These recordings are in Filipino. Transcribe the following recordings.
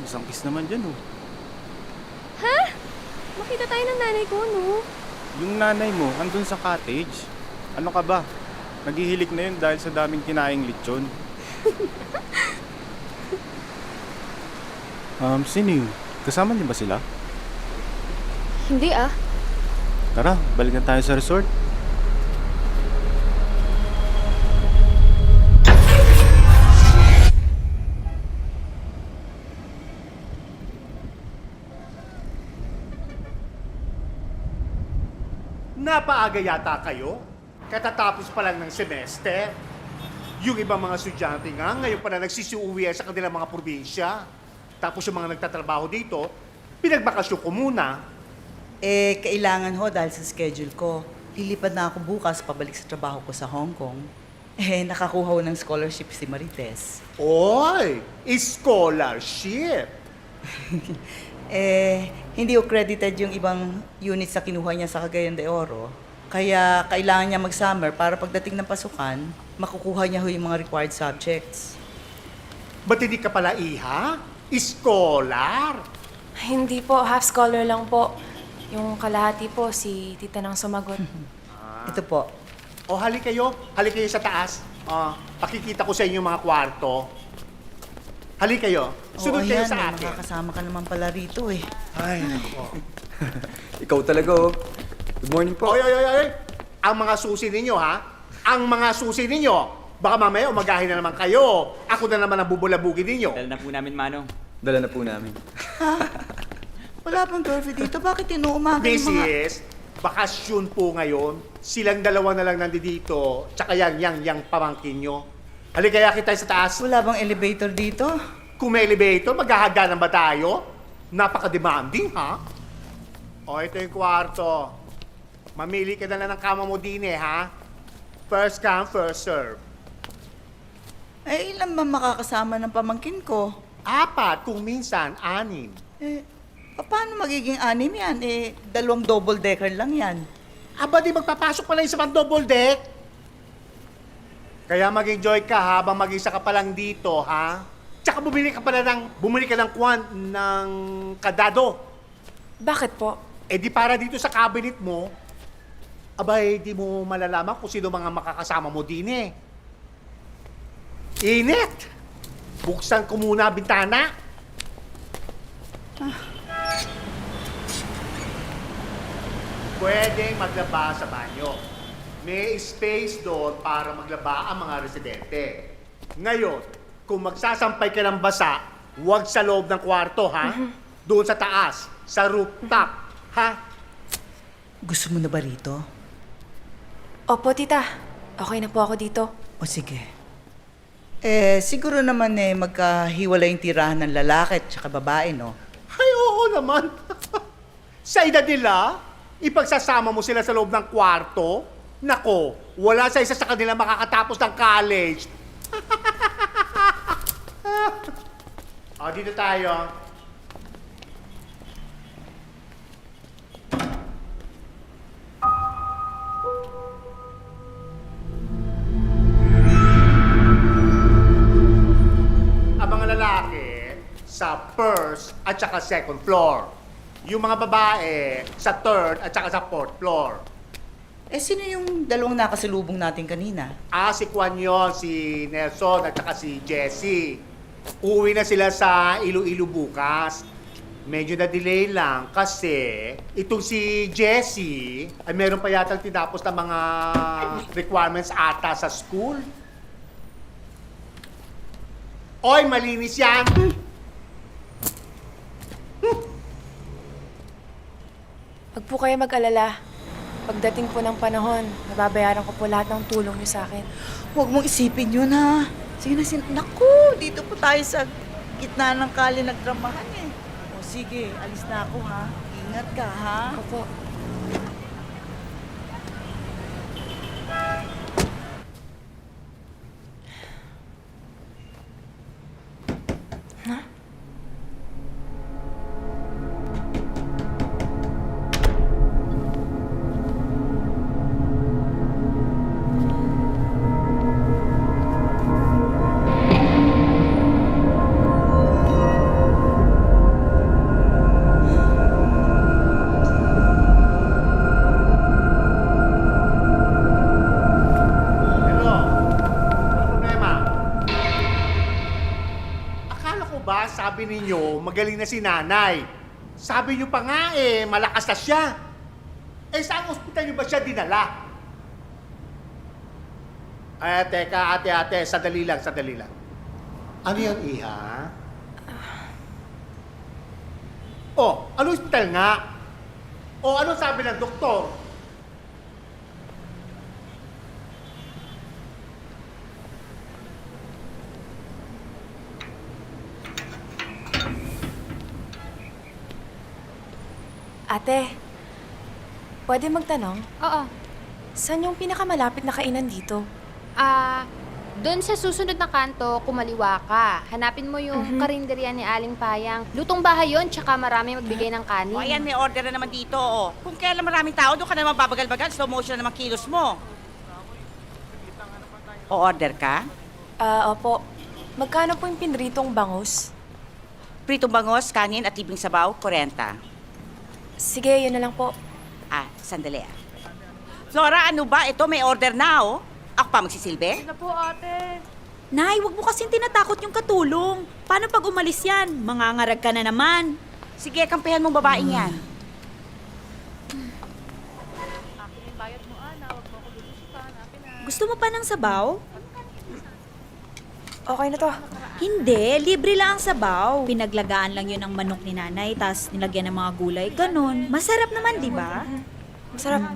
Kiss naman dyan, oh. Makita tayo ng nanay ko, no? Yung nanay mo, andun sa cottage. Ano ka ba? Naghihilik na yun dahil sa daming kinaing lechon. Sino yun? Kasama niyo ba sila? Hindi ah. Tara, balikan tayo sa resort. Napaaga yata kayo? Katatapos pa lang ng semester? Yung ibang mga estudyante nga, ngayon pa na nagsisiuwi sa kanilang mga probinsya. Tapos yung mga nagtatrabaho dito, pinagbakasyon ko muna. Kailangan ho dahil sa schedule ko. Lilipad na ako bukas pabalik sa trabaho ko sa Hong Kong. Nakakuha ho ng scholarship si Marites. Oy! Scholarship! Hindi accredited yung ibang units na kinuha niya sa Cagayan de Oro. Kaya kailangan niya mag-summer para pagdating ng pasukan, makukuha niya ho yung mga required subjects. Ba't hindi ka pala iha? Scholar? Hindi po, half scholar lang po. Yung kalahati po, si tita nang sumagot. Ito po. O halik kayo sa taas. Pakikita ko sa inyo yung mga kwarto. Halik kayo. Sunod kayo ayan, sa akin. makakasama ka naman pala rito eh. Ay, nako. Ikaw talaga, oh. Good morning po. Oy! Ang mga susi ninyo, ha? Ang mga susi ninyo. Baka mamaya umagahin na naman kayo. Ako na naman ang bubulabugin ninyo. Dala na po namin, Manong. Dala na po namin. Wala pang curfew dito. Bakit inuumaga This yung mga... is, bakasyon po ngayon. Silang dalawa na lang nandito. Tsaka yang pamangkin nyo. Halika, kita sa taas. Wala bang elevator dito? Kung may elevator, maghahagdanan ba tayo? Napaka-demanding, ha? O, ito yung kwarto. Mamili ka na lang ng kama mo din ha? First come, first serve. Ilan ba makakasama ng pamangkin ko? 4, kung minsan, 6. Paano magiging 6 yan? 2 double-decker lang yan. Aba, di magpapasok pala yung sa pang double deck. Kaya mag-enjoy ka habang mag-isa ka pa lang dito, ha? Tsaka bumili ka ng ng kadado. Bakit po? Di para dito sa cabinet mo, abay, di mo malalaman kung sino mga makakasama mo din Init! Buksan ko muna ang bintana. Pwedeng maglaba sa banyo. May space doon para maglaba ang mga residente. Ngayon, kung magsasampay ka ng basa, huwag sa loob ng kwarto, ha? Doon sa taas, sa rooftop, ha? Gusto mo na ba rito? Opo, tita. Okay na po ako dito. O sige. Siguro naman magkahiwalay yung tirahan ng lalaki at saka babae, no? Ay, oo naman. Sa edad nila, ipagsasama mo sila sa loob ng kwarto, nako, wala sa isa sa kanila makakatapos ng college. Dito tayo. Ang mga lalaki sa first at saka second floor. Yung mga babae sa third at saka sa fourth floor. Sino yung dalawang nakasalubong natin kanina? Si Kwan yun, si Nelson at saka si Jessie. Uwi na sila sa Iloilo bukas. Medyo na-delay lang kasi itong si Jessie ay meron pa yata tinapos na mga requirements ata sa school. Oy, malinis yan! Huwag po kayo mag-alala. Pagdating po ng panahon, nababayaran ko po lahat ng tulong niyo sa akin. Huwag mong isipin yun, ha? Sige na, naku, dito po tayo sa gitna ng kali nagtramahan O sige, alis na ako, ha? Ingat ka, ha? Opo. magaling na si nanay. Sabi niyo pa nga eh, malakas na siya. Eh, saan ospital niyo ba siya dinala? Ay, teka, ate, sandali lang. Ano yan, iha? Oh, ano ospital nga? O, ano sabi ng doktor? Ate, pwede magtanong? Oo. Saan yung pinakamalapit na kainan dito? Doon sa susunod na kanto, kumaliwa ka. Hanapin mo yung karinderya ni Aling Payang. Lutong bahay yon, tsaka marami magbigay ng kanin. O ayan, may order na naman dito. Oh. Kung kailan maraming tao, doon ka na naman babagal-bagal. Slow motion na naman kilos mo. O order ka? Opo. Magkano po yung pinritong bangus? Pritong bangos, kanin at libing sabaw, 40. Sige, yun na lang po. Sandali ah. Flora, ano ba? Ito, may order na oh. Ako pa magsisilbi? Nay, wag mo kasing tinatakot yung katulong. Paano pag umalis yan? Mangangarag ka na naman. Sige, kampihan mong babaeng yan. Gusto mo pa ng sabaw? Okay na to. Hindi, libre lang ang sabaw. Pinaglagaan lang yun ng manok ni nanay, tas nilagyan ng mga gulay, ganun. Masarap naman, di ba? Masarap.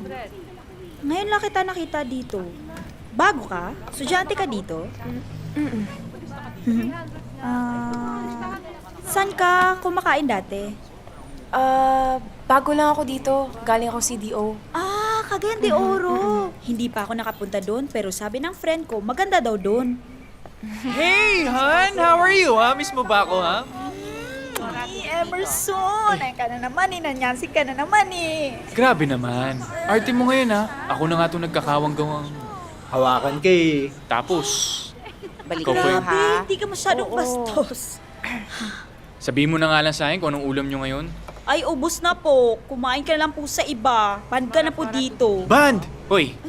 Ngayon lang kita nakita dito. Bago ka? Estudyante ka dito? Saan ka kumakain dati? Bago lang ako dito. Galing ako CDO. Cagayan de Oro. Hindi pa ako nakapunta doon, pero sabi ng friend ko, maganda daw doon. Hey, hon! How are you, ha? Miss mo ba ako, ha? Emerson, ay ka na naman eh, nanyansi ka na naman eh. Grabe naman. Arte mo ngayon, ha? Ako na nga itong nagkakawang-gawang Hawakan kay. tapos. Balik Ikaw na po yun. ha. Hindi ka masyadong bastos. Sabihin mo na nga lang sa akin kung anong ulam nyo ngayon. Ay, ubos na po. Kumain ka na lang po sa iba. Pan ka na po dito. Band! Hoy!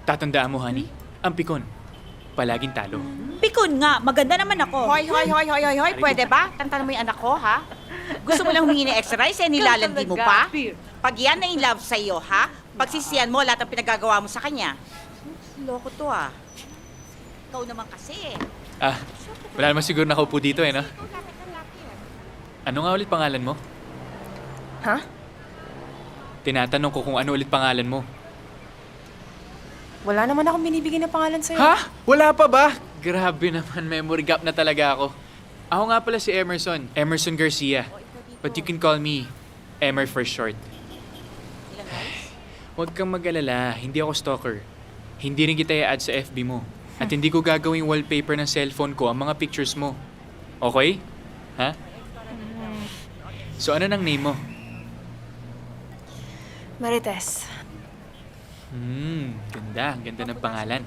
Tatandaan mo, honey. Ang pikon. Palaging talo. Pikon nga, maganda naman ako. Hoy. Pwede ba? Tantanan mo yung anak ko, ha? Gusto mo lang humingi ng extra rice, eh, nilalandi mo pa? Pag yan na in love sa'yo, ha? Pagsisiyan mo lahat ng pinagagawa mo sa kanya. Loko to, ah. Ikaw naman kasi, eh. Wala naman siguro nakaupo dito, eh, no? Ano nga ulit pangalan mo? Ha? Tinatanong ko kung ano ulit pangalan mo. Wala naman akong binibigyan ng pangalan sa'yo. Ha? Wala pa ba? Grabe naman, memory gap na talaga ako. Ako nga pala si Emerson. Emerson Garcia. But you can call me Emer for short. Huwag kang mag-alala, hindi ako stalker. Hindi rin kita i-add sa FB mo. At hindi ko gagawing wallpaper ng cellphone ko ang mga pictures mo. Okay? Ha? So ano nang name mo? Marites. Ganda. Ang ganda ng pangalan.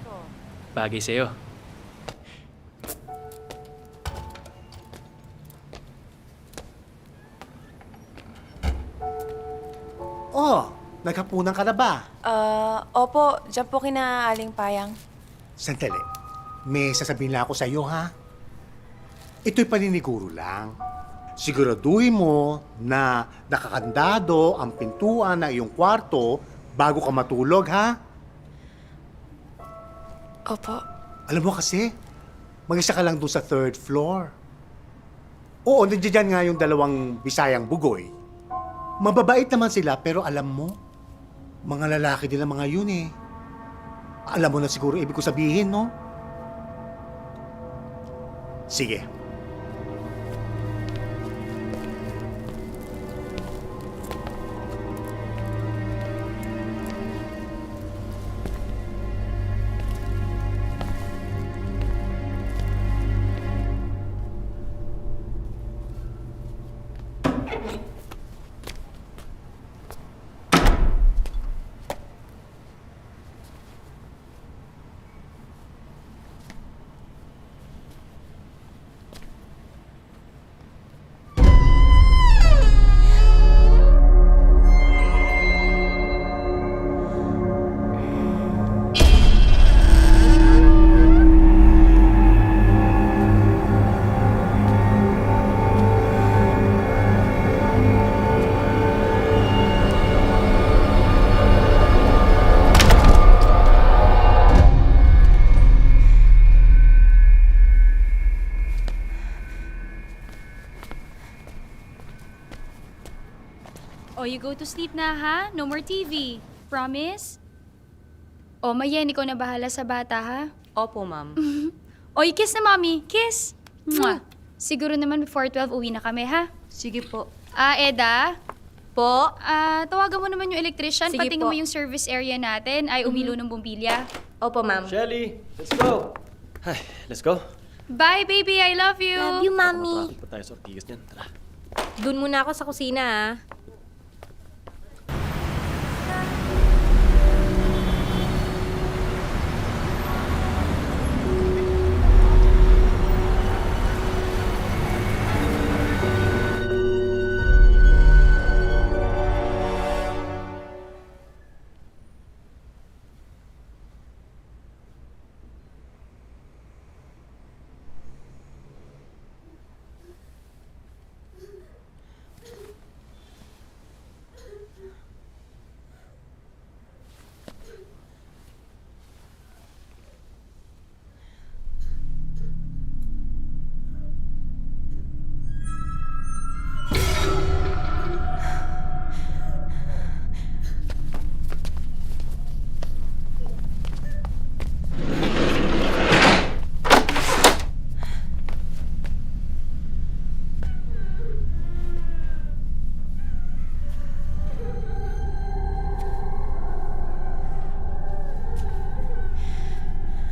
Bagay sa'yo. Oh, naghapunan ka na ba? Opo, dyan po kina Aling Payang. Sandali. May sasabihin lang ako sa iyo, ha? Ito'y paniniguro lang. Siguraduhin mo na nakakandado ang pintuan ng iyong kwarto bago ka matulog, ha? Opo. Alam mo kasi, mag-isa ka lang doon sa 3rd floor. Oo, nandiyan nga yung dalawang Bisayang bugoy. Mababait naman sila, pero alam mo, mga lalaki din ang mga yun eh. Alam mo na siguro ibig ko sabihin, no? Sige. Oh, you go to sleep na, ha? No more TV. Promise? Oh, Mayen, ikaw na bahala sa bata, ha? Opo, ma'am. Oy, kiss na, Mommy. Kiss! Mwah. Siguro naman before 12 uwi na kami, ha? Sige po. Eda? Po? Tawagan mo naman yung electrician. Sige Patingin po. mo yung service area natin. Ay, umilo ng bumbilya. Opo, ma'am. Shelly, let's go! Ay, let's go. Bye, baby. I love you. Love you, mami. Traffic pa tayo sa Ortigas niyan. Tara. Doon muna ako sa kusina, ah.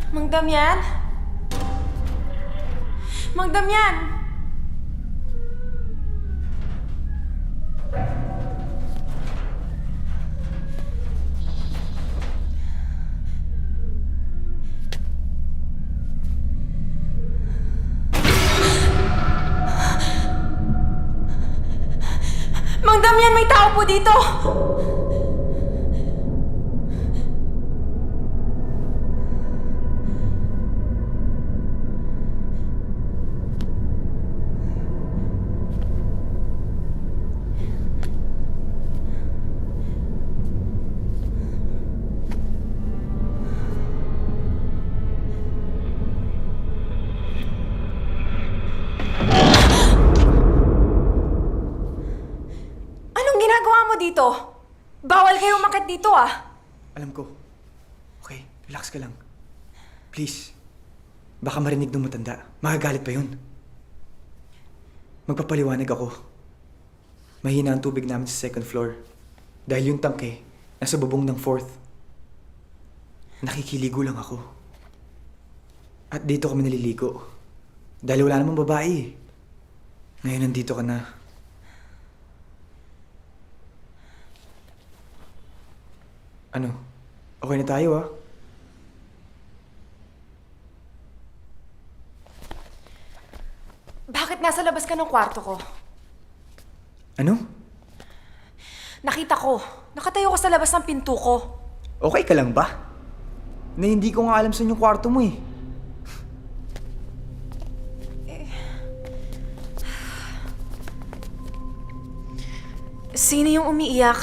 Mang Damian? Mang Damian! Mang Damian, may tao po dito! Anong ginagawa mo dito? Bawal kayo umakyat dito, ah! Alam ko. Okay, relax ka lang. Please. Baka marinig ng matanda. Makagalit pa yun. Magpapaliwanag ako. Mahina ang tubig namin sa second floor. Dahil yung tangke, nasa bubong ng fourth. Nakikiligo lang ako. At dito kami naliligo. Dahil wala namang babae eh. Ngayon nandito ka na. Ano? Okay na tayo ah. Bakit nasa labas ka ng kwarto ko? Ano? Nakita ko. Nakatayo ka sa labas ng pinto ko. Okay ka lang ba? Na hindi ko nga alam saan yung kwarto mo eh. Sino yung umiiyak?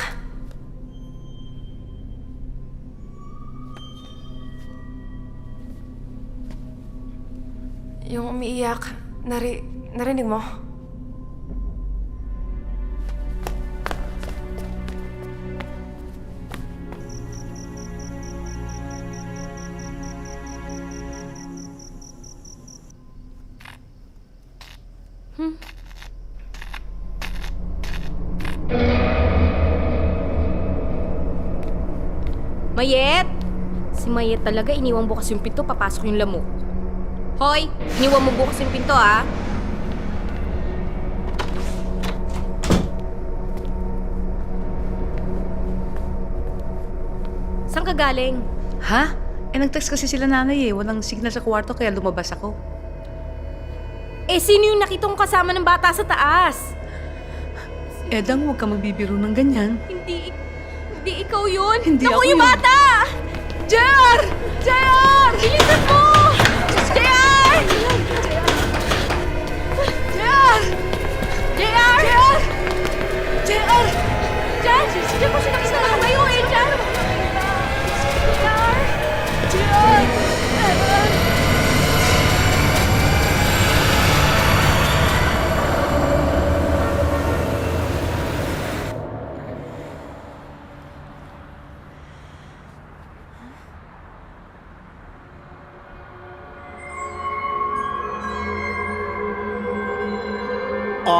Yung umiiyak, narinig mo? Mayet! Si Mayet talaga, iniwang bukas yung pinto, papasok yung lamok. Hoy! Iniwang mo bukas yung pinto, ah! Saan ka galing? Ha? Nag-text kasi sila nanay eh. Walang signal sa kwarto kaya lumabas ako. Sino yung nakita kong kasama ng bata sa taas? Edang, huwag ka magbibiro ng ganyan. Hindi ikaw yun! Hindi Naku, ako yung yun. bata! JR! JR! Bilisan mo! JR! JR! JR! JR! JR! JR! Diyan mo siya nakisama kayo eh, JR! JR! JR!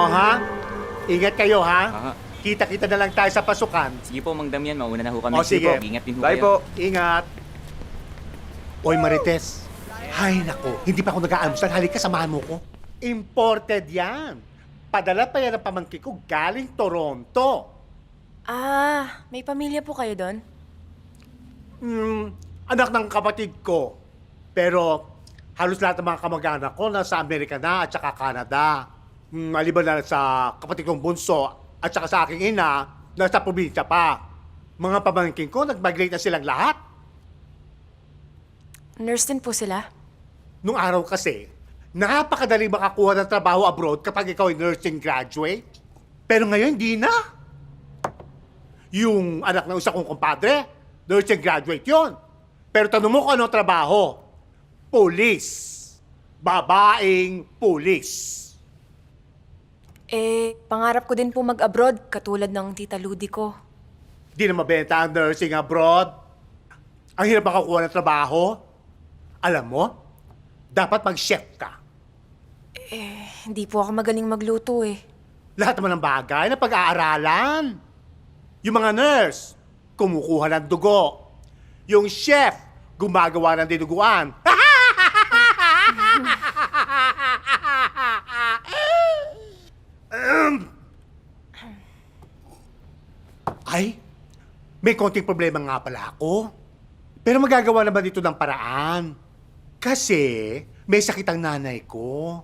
ha? Ingat kayo, ha? Kita-kita na lang tayo sa pasukan. Sige po, Mang Damian. Mauna na ho kami. O, sige. Ingat din ho Bye kayo. po. Ingat. Oy, Marites. Hay nako, hindi pa ako nag-aalmusal. Halika, samahan mo ko. Imported yan. Padala pa yan ang pamangkin ko galing Toronto. Ah, may pamilya po kayo doon? Anak ng kapatid ko. Pero halos lahat ng mga kamag-anak ko nasa Amerika na at saka Canada. Maliban na sa kapatid kong bunso at saka sa aking ina, nasa probinsya pa. Mga pamangkin ko, nag-migrate na silang lahat. Nurse din po sila? Nung araw kasi, napakadaling makakuha ng trabaho abroad kapag ikaw ay nursing graduate. Pero ngayon, hindi na. Yung anak ng isa kong kumpadre, nursing graduate yon. Pero tanong mo kung anong trabaho? Police. Babaeng police. Pangarap ko din po mag-abroad, katulad ng tita Ludi ko. Di na mabenta ang nursing abroad. Ang hirap makakuha ng trabaho. Alam mo, dapat mag-chef ka. Hindi po ako magaling magluto eh. Lahat naman ng bagay na pag-aaralan. Yung mga nurse, kumukuha ng dugo. Yung chef, gumagawa ng dinuguan. Ay, may konting problema nga pala ako. Pero magagawa naman dito ng paraan. Kasi may sakit ang nanay ko.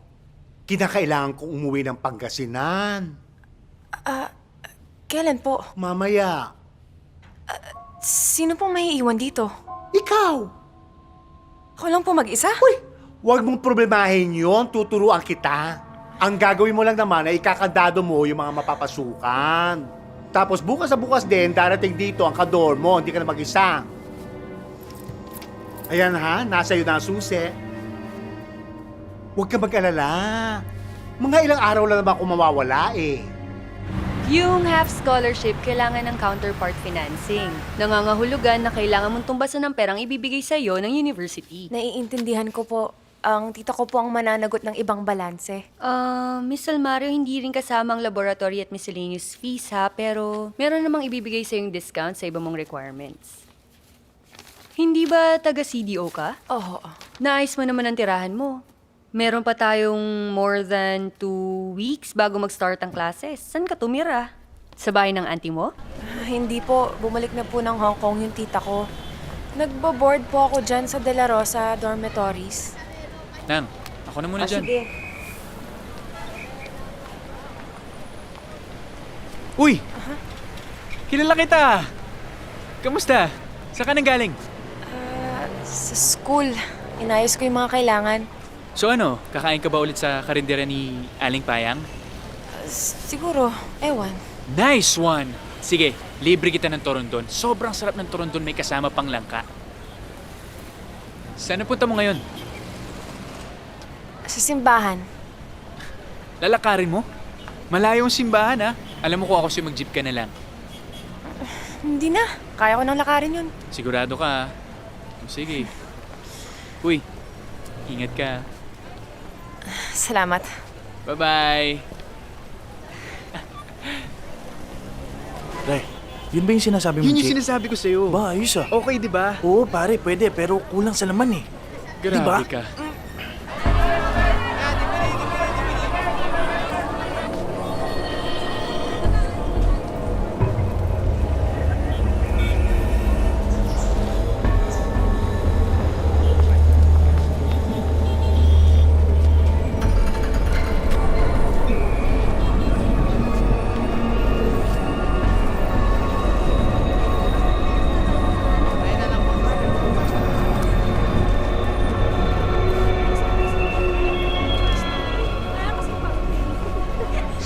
Kinakailangan kong umuwi ng Pangasinan. Kailan po? Mamaya. Sino pong may iiwan dito? Ikaw! Ako lang po mag-isa? Uy! Huwag mong problemahin yon, tuturuan kita. Ang gagawin mo lang naman ay ikakandado mo yung mga mapapasukan. Tapos bukas na bukas din, darating dito ang kador mo, hindi ka na mag-isa. Ayan ha, nasa iyo na ang susi. Huwag ka mag-alala. Mga ilang araw lang naman kung mawawala eh. Yung half scholarship, kailangan ng counterpart financing. Nangangahulugan na kailangan mong tumbasan ng perang ibibigay sa'yo ng university. Naiintindihan ko po. Ang tita ko po ang mananagot ng ibang balanse. Miss Almario, hindi rin kasama ang laboratory at miscellaneous fees ha, pero meron namang ibibigay sa'yong discount sa iba mong requirements. Hindi ba taga-CDO ka? Oo. Naayos mo naman ang tirahan mo. Meron pa tayong more than 2 weeks bago mag-start ang classes. Saan ka tumira? Sa bahay ng auntie mo? Hindi po. Bumalik na po ng Hong Kong yung tita ko. Nagbo-board po ako dyan sa De La Rosa dormitories. Nang, ako na muna dyan. Sige. Uy! Kilala kita! Kamusta? Saan ka nang galing? Sa school. Inayos ko yung mga kailangan. So ano, kakain ka ba ulit sa karindera ni Aling Payang? Siguro. Ewan. Nice one! Sige, libre kita ng torondon. Sobrang sarap ng torondon, may kasama pang langka. Saan napunta mo ngayon? Sa simbahan. Lalakarin mo? Malayo ang simbahan ha. Alam mo kung ako si mag-jeep ka na lang. Hindi na. Kaya ko nang lakarin yun. Sigurado ka ha? Sige. Uy, ingat ka. Salamat. Bye-bye. Ray, yun ba yung sinasabi mo, Yun yung Jake? sinasabi ko sa'yo. Ba, ayos ah. Okay, di ba? Oo, pare, pwede. Pero kulang sa laman eh. Grabe Diba? ka.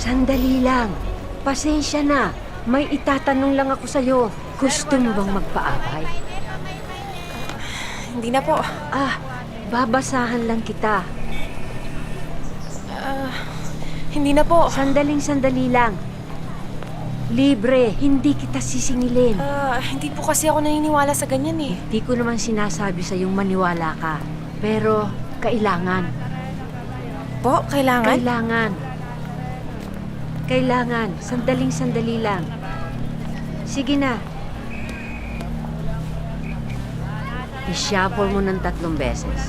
Sandali lang. Pasensya na. May itatanong lang ako sa'yo. Gusto mo bang magpaabay? Hindi na po. Babasahan lang kita. Hindi na po. Sandali lang. Libre, hindi kita sisingilin. Hindi po kasi ako naniniwala sa ganyan eh. Hindi ko naman sinasabi sa'yong maniwala ka. Pero, kailangan. Po, kailangan? Kailangan. Kailangan, sandaling-sandali lang. Sige na. I-shuffle mo ng 3 beses.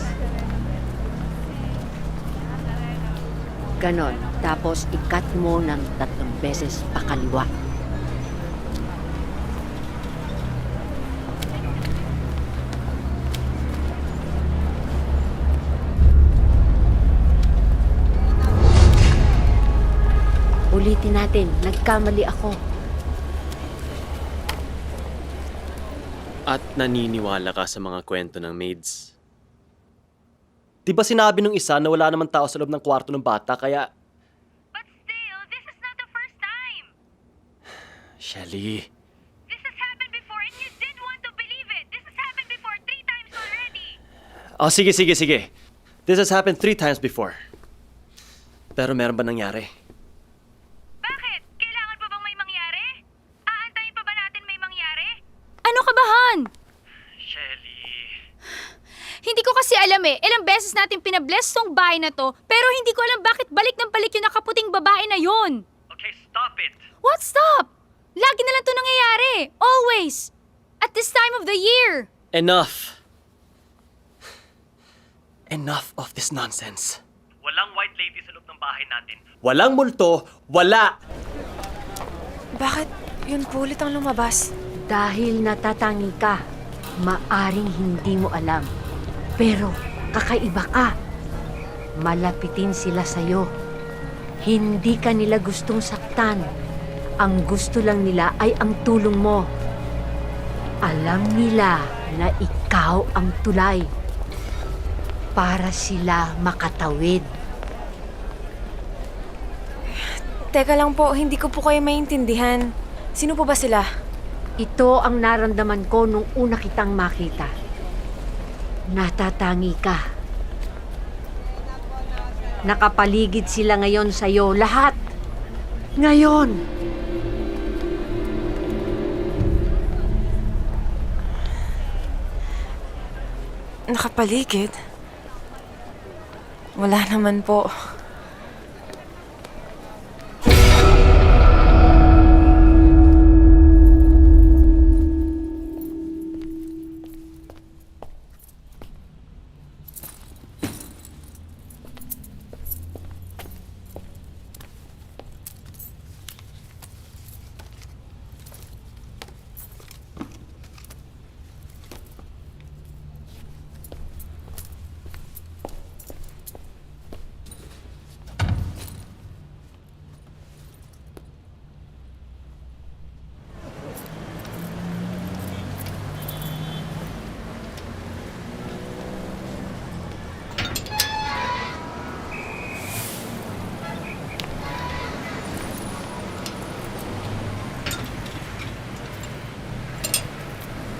Ganon. Tapos i-cut mo ng 3 beses pakaliwa. Ulitin natin, nagkamali ako. At naniniwala ka sa mga kwento ng maids. Di ba sinabi nung isa na wala naman tao sa loob ng kwarto ng bata, kaya... But still, this is not the first time. Shelly, This has happened before and you did want to believe it. This has happened before 3 times already. oh sige. This has happened 3 times before. Pero meron ba nangyari? Bakit? Kailangan pa bang may mangyari? Aantayin pa ba natin may mangyari? Ano ka ba, Han? Hindi ko kasi alam eh. Ilang beses natin pinabless tong bahay na to, pero hindi ko alam bakit balik ng balik yung nakaputing babae na yon. Okay, stop it! What stop? Lagi na lang to nangyayari. Always. At this time of the year. Enough! Enough of this nonsense. Walang white lady sa loob ng bahay natin. Walang multo, wala! Bakit yun po ulit ang lumabas? Dahil natatangi ka, maaring hindi mo alam. Pero kakaiba ka. Malapitin sila sa'yo. Hindi ka nila gustong saktan. Ang gusto lang nila ay ang tulong mo. Alam nila na ikaw ang tulay. Para sila makatawid. Teka lang po, hindi ko po kayo maintindihan. Sino po ba sila? Ito ang naramdaman ko nung una kitang makita. Natatangi ka. Nakapaligid sila ngayon sa'yo. Lahat. Ngayon. Nakapaligid? Wala naman po.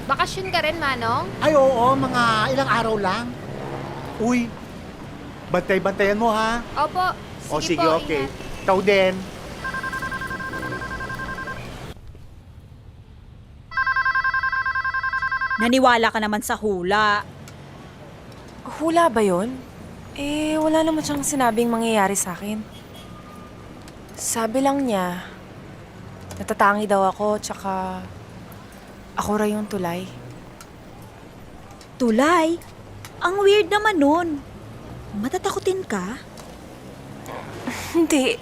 Bakasyon ka rin, Manong? Ay, oo, mga ilang araw lang. Uy, bantay-bantayan mo, ha? Opo. O sige, po, okay. ingat. Ikaw din. Naniwala ka naman sa hula. Hula ba yun? Eh, wala naman siyang sinabing mangyayari sa akin. Sabi lang niya, natatangi daw ako, tsaka ako raw yung tulay. Tulay? Ang weird naman nun. Matatakutin ka? Hindi.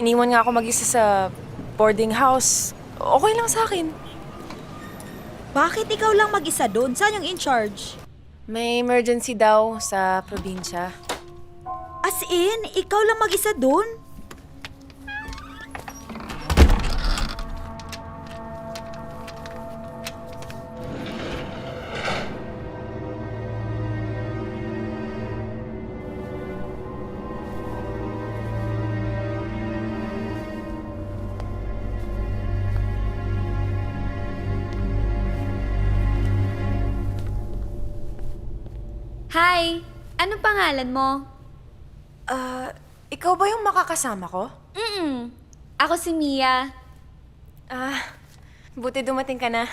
Iniwan nga ako mag-isa sa boarding house. Okay lang sa akin. Bakit ikaw lang mag-isa doon? Saan yung in charge? May emergency daw sa probinsya. As in, ikaw lang mag-isa doon? Hi! Anong pangalan mo? Ikaw ba yung makakasama ko? Ako si Mia. Buti dumating ka na.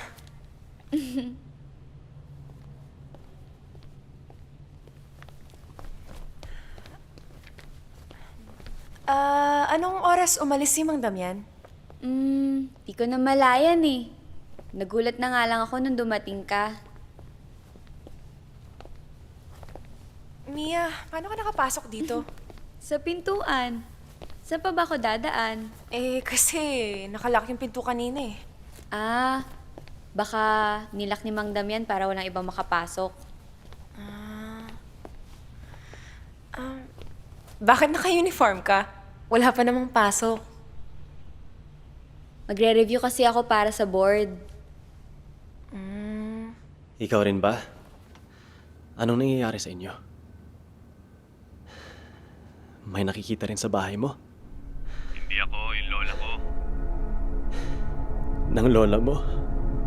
Anong oras umalis si Mang Damian? Di ko na malayan eh. Nagulat na nga lang ako nung dumating ka. Mia, paano ka nakapasok dito? Sa pintuan. Saan pa ba ako dadaan? Kasi nakalock yung pinto kanina eh. Baka nilak ni Mang Damian para walang ibang makapasok. Bakit naka-uniform ka? Wala pa namang pasok. Magre-review kasi ako para sa board. Ikaw rin ba? Anong nangyayari sa inyo? May nakikita rin sa bahay mo? Hindi ako, yung lola ko. Ng lola mo?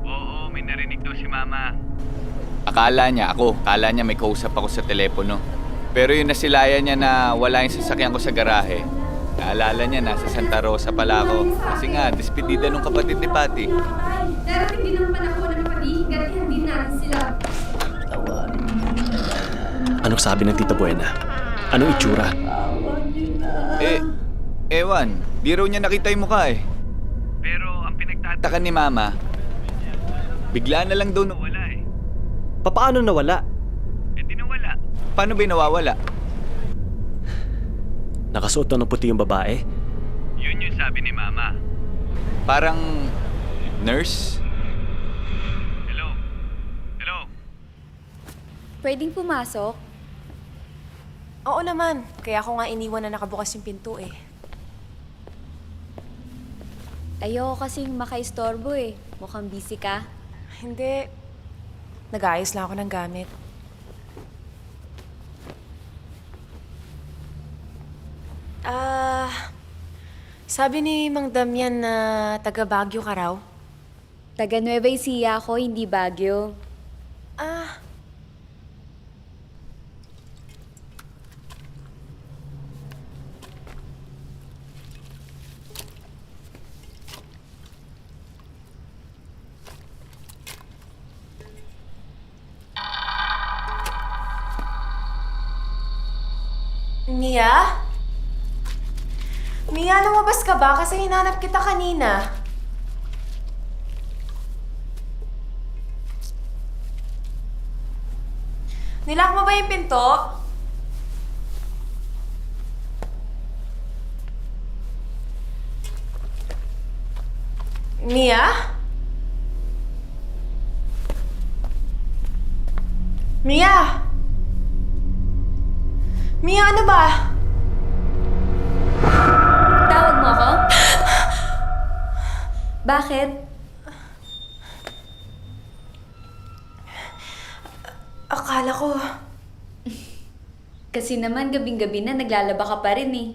Oo, may narinig daw si mama. Akala niya may kausap ako sa telepono. Pero yung nasilayan niya na wala yung sasakyan ko sa garahe, naalala niya nasa Santa Rosa pala ako. Kasi nga, despedida nung kapatid ni Patty. Darating din ang panahon na pahihigatin din natin sila. Anong sabi ng Tita Buena? Anong itsura? Ewan, di raw niya nakita yung mukha eh. Pero ang pinagtataka Taka ni Mama, bigla na lang daw nawala eh. Paano nawala? di nawala. Paano ba yung nawawala? Nakasuot na ng puti yung babae? Yun yung sabi ni mama. Parang nurse? Hello? Pwedeng pumasok? Oo naman. Kaya ako nga iniwan na nakabukas yung pinto eh. Ayoko kasing makaistorbo eh. Mukhang busy ka. Hindi. Nag-aayos lang ako ng gamit. Sabi ni Mang Damian na taga Baguio ka raw. Taga Nueva Ecija ako, hindi Baguio. Mia? Mia, lumabas ka ba? Kasi hinanap kita kanina. Nilak mo ba yung pinto? Mia? Mia? Mia, ano ba? Tawag mo ako? Bakit? Akala ko... Kasi naman gabing-gabi na naglalaba ka pa rin eh.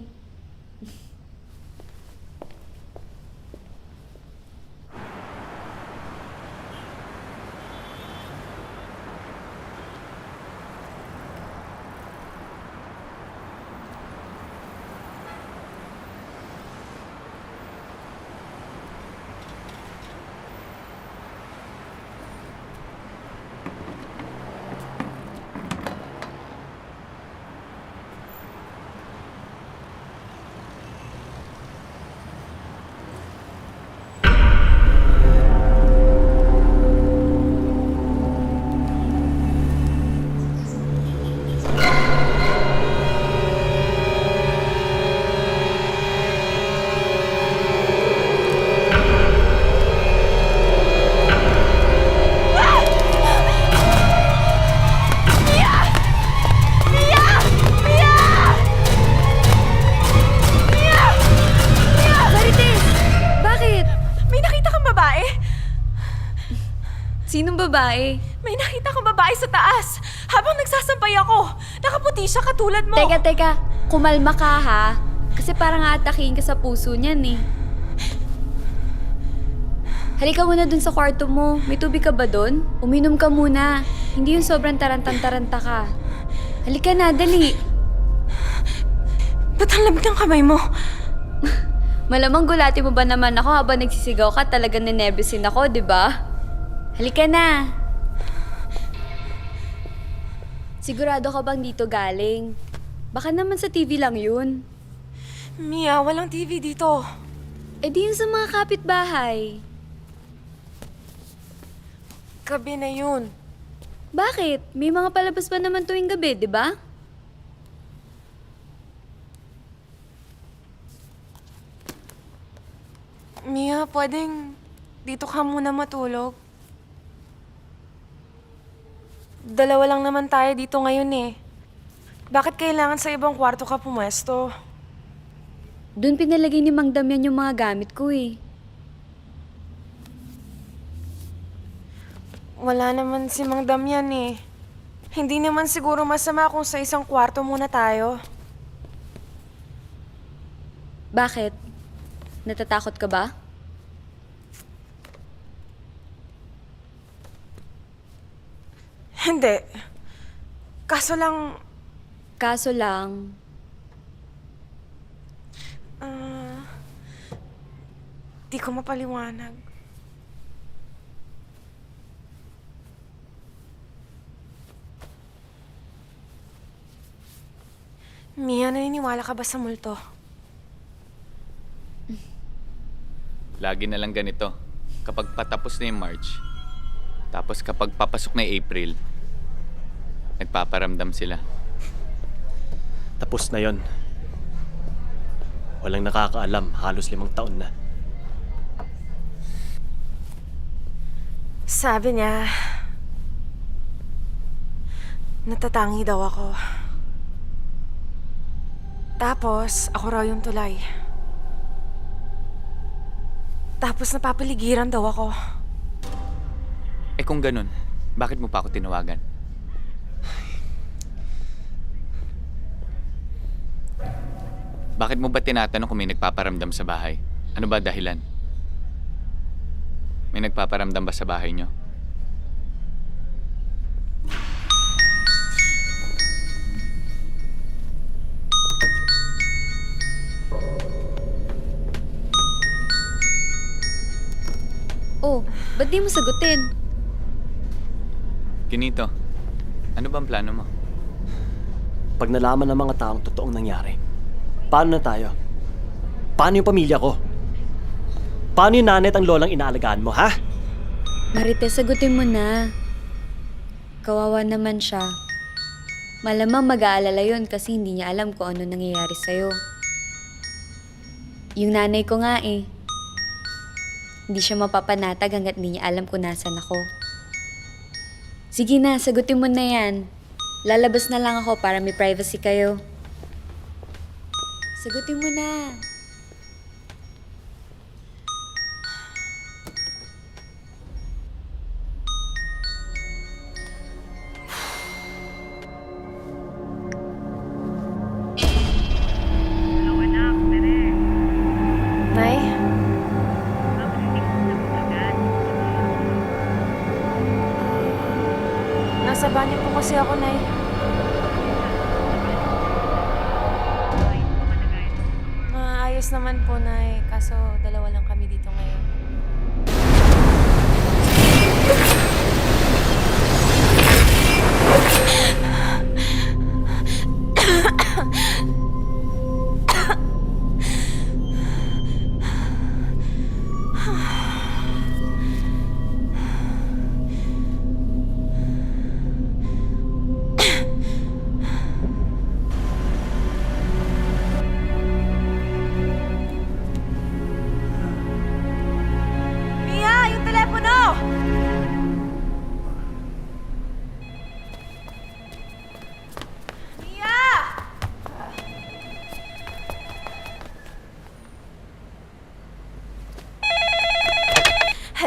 Sinong babae? May nakita kong babae sa taas. Habang nagsasampay ako, nakaputi siya katulad mo. Teka. Kumalma ka ha. Kasi parang aatakihin ka sa puso niyan eh. Halika muna dun sa kwarto mo. May tubig ka ba dun? Uminom ka muna. Hindi yung sobrang tarantang-taranta ka. Halika na, dali. Ba't ang lamig ng kamay mo? Malamang gulati mo ba naman ako habang nagsisigaw ka? Talagang ninebusin ako, di ba? Halika na. Sigurado ka bang dito galing? Baka naman sa TV lang yun. Mia, walang TV dito. Eh di yun sa mga kapitbahay. Gabi na yun. Bakit? May mga palabas pa naman tuwing gabi, di ba? Mia, pwedeng dito ka muna matulog? Dalawa lang naman tayo dito ngayon eh. Bakit kailangan sa ibang kwarto ka pumwesto? Doon pinalagay ni Mang Damian yung mga gamit ko eh. Wala naman si Mang Damian eh. Hindi naman siguro masama kung sa isang kwarto muna tayo. Bakit? Natatakot ka ba? Hindi. Kaso lang, di ko mapaliwanag. Mia, naniniwala ka ba sa multo? Lagi na lang ganito. Kapag patapos na yung March, tapos kapag papasok na yung April, nagpaparamdam sila. Tapos na yon. Walang nakakaalam, halos 5 taon na. Sabi niya, natatangi daw ako. Tapos, ako raw yung tulay. Tapos napapaligiran daw ako. Eh kung ganun, bakit mo pa ako tinawagan? Bakit mo ba tinatanong kung may nagpaparamdam sa bahay? Ano ba dahilan? May nagpaparamdam ba sa bahay niyo? Oh, ba't di mo sagutin? Kinito, ano bang plano mo? Pag nalaman ng mga taong totoong nangyari, paano na tayo? Paano yung pamilya ko? Paano yung nanay at ang lolang inaalagaan mo, ha? Marites, sagutin mo na. Kawawa naman siya. Malamang mag-aalala yun kasi hindi niya alam kung ano nangyayari sa'yo. Yung nanay ko nga eh. Hindi siya mapapanatag hanggat hindi niya alam kung nasan ako. Sige na, sagutin mo na yan. Lalabas na lang ako para may privacy kayo. Sagutin mo na. Nay? Nasa banyo po kasi ako, Nay. Ayos naman po, Nay. Kaso dalawa lang kami dito ngayon.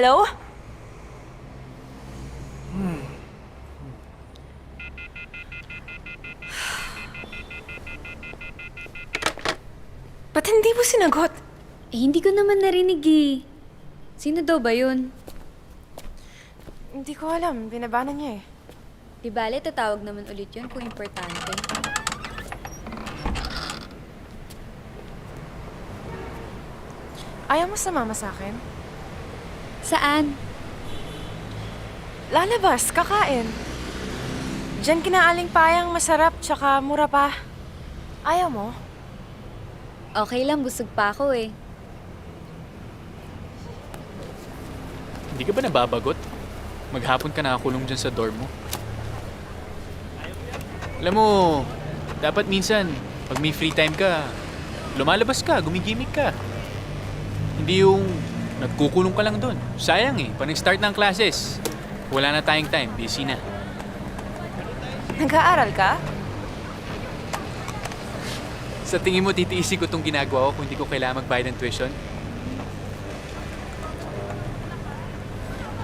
Hello? Ba't hindi mo sinagot? Eh, hindi ko naman narinig eh. Sino daw ba yun? Hindi ko alam. Binabana niya eh. Di bale, tatawag naman ulit yun kung importante. Ayaw mo sumama sa akin? Saan? Lalabas, kakain. Diyan kinaaling payang masarap tsaka mura pa. Ayaw mo? Okay lang, busog pa ako eh. Hindi ka ba nababagot? Maghapon ka nakakulong dyan sa dorm mo. Alam mo, dapat minsan, pag may free time ka, lumalabas ka, gumigimik ka. Hindi yung nagkukulong ka lang doon. Sayang eh, pag nag-start ng classes, wala na tayong time, busy na. Nag-aaral ka? Sa tingin mo, titiisin ko itong ginagawa ko kung hindi ko kailangan magbayad ng tuition?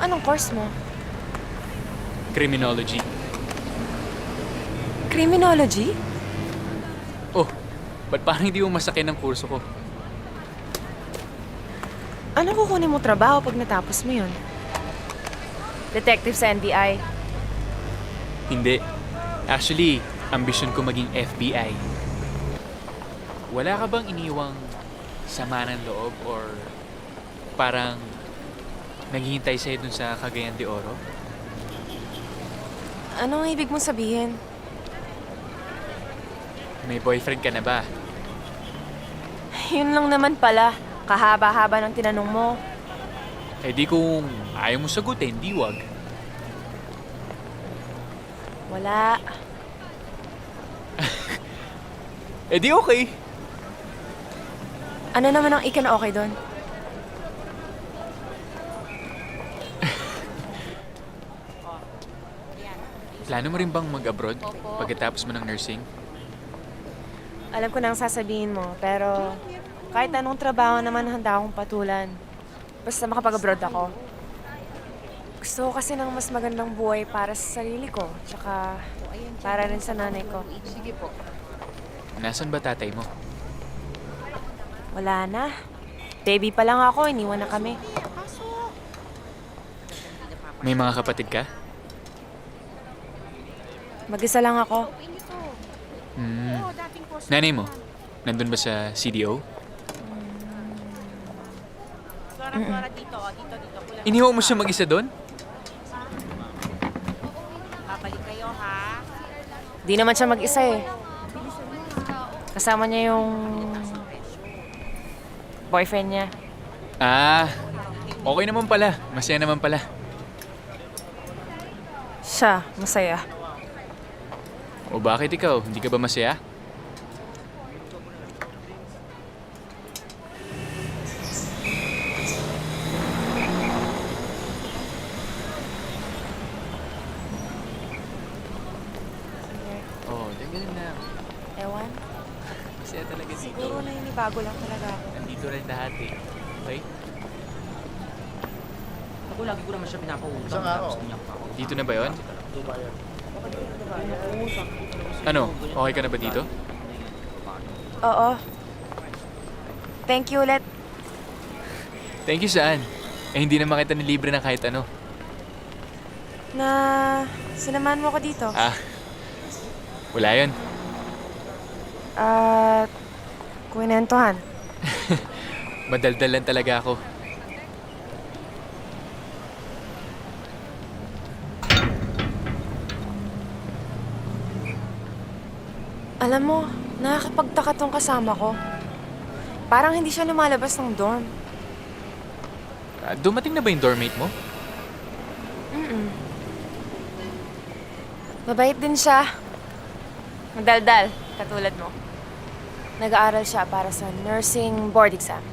Anong course mo? Criminology. Criminology? Oh, ba't parang hindi mo masakyan ng kurso ko? Ano kukunin mo trabaho pag natapos mo yun? Detective sa NBI? Hindi. Actually, ambisyon ko maging FBI. Wala ka bang iniwang sama ng loob or parang naghihintay sa'yo dun sa Cagayan de Oro? Anong ibig mong sabihin? May boyfriend ka na ba? Yun lang naman pala. Kahaba-haba ng tinanong mo. Eh di kung ayaw mo sagutin, di wag. Wala. Eh di okay. Ano naman ang ika-okay doon? Plano mo rin bang mag-abroad pagkatapos mo ng nursing? Alam ko na ang sasabihin mo, pero kahit anong trabaho naman handa akong patulan. Basta makapag-abroad ako. Gusto ko kasi ng mas magandang buhay para sa sarili ko, tsaka para rin sa nanay ko. Sige po. Nasaan ba tatay mo? Wala na. Baby pa lang ako, iniwan na kami. May mga kapatid ka? Mag-isa lang ako. Hmm. Nanay mo, nandun ba sa CDO? Inihaw mo siya mag-isa doon? Babalik kayo, ha? Di naman siya mag-isa eh. Kasama niya yung boyfriend niya. Ah, okay naman pala. Masaya naman pala. Siya, masaya. O bakit ikaw? Hindi ka ba masaya? Oh, ganyan lang. Ewan. Masaya talaga dito. Siguro na bago lang talaga ako. Nandito rin lahat eh. Okay? Ako lagi ko naman siya pinapautang. Isang araw. Dito na ba yon? Ano? Okay ka na ba dito? Oo. Thank you ulit. Thank you saan? Eh hindi naman kita nilibre ng kahit ano. Na sinamahan mo ako dito. Ah, wala yun. At kuwentuhan. Madaldal lang talaga ako. Alam mo, nakakapagtaka tong kasama ko. Parang hindi siya lumalabas ng dorm. Dumating na ba yung dormmate mo? Mm-mm. Mabait din siya. Madaldal, katulad mo. Nag-aaral siya para sa nursing board exam.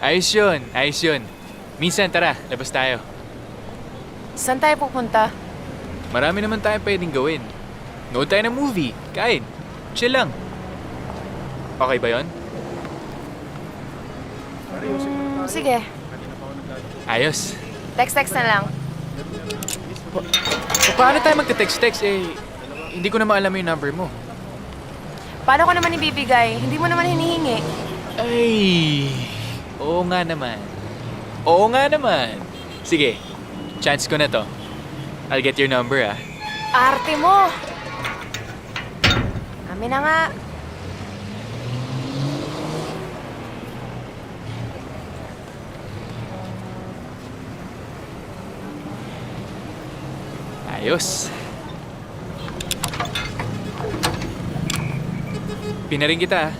Ayos yun, ayos yun. Minsan, tara, labas tayo. Saan tayo pupunta? Marami naman tayo pwedeng gawin. Nood tayo ng movie, kain. Chill lang. Okay ba yon? Sige, Ayos. text-text na lang. Paano tayo magte-text-text eh? Hindi ko naman alam yung number mo. Paano ko naman ibibigay? Hindi mo naman hinihingi. Ay, oo nga naman. Oo nga naman. Sige, chance ko na to. I'll get your number ah. Arte mo! Amin na nga. Ayos. Pinaring kita ah.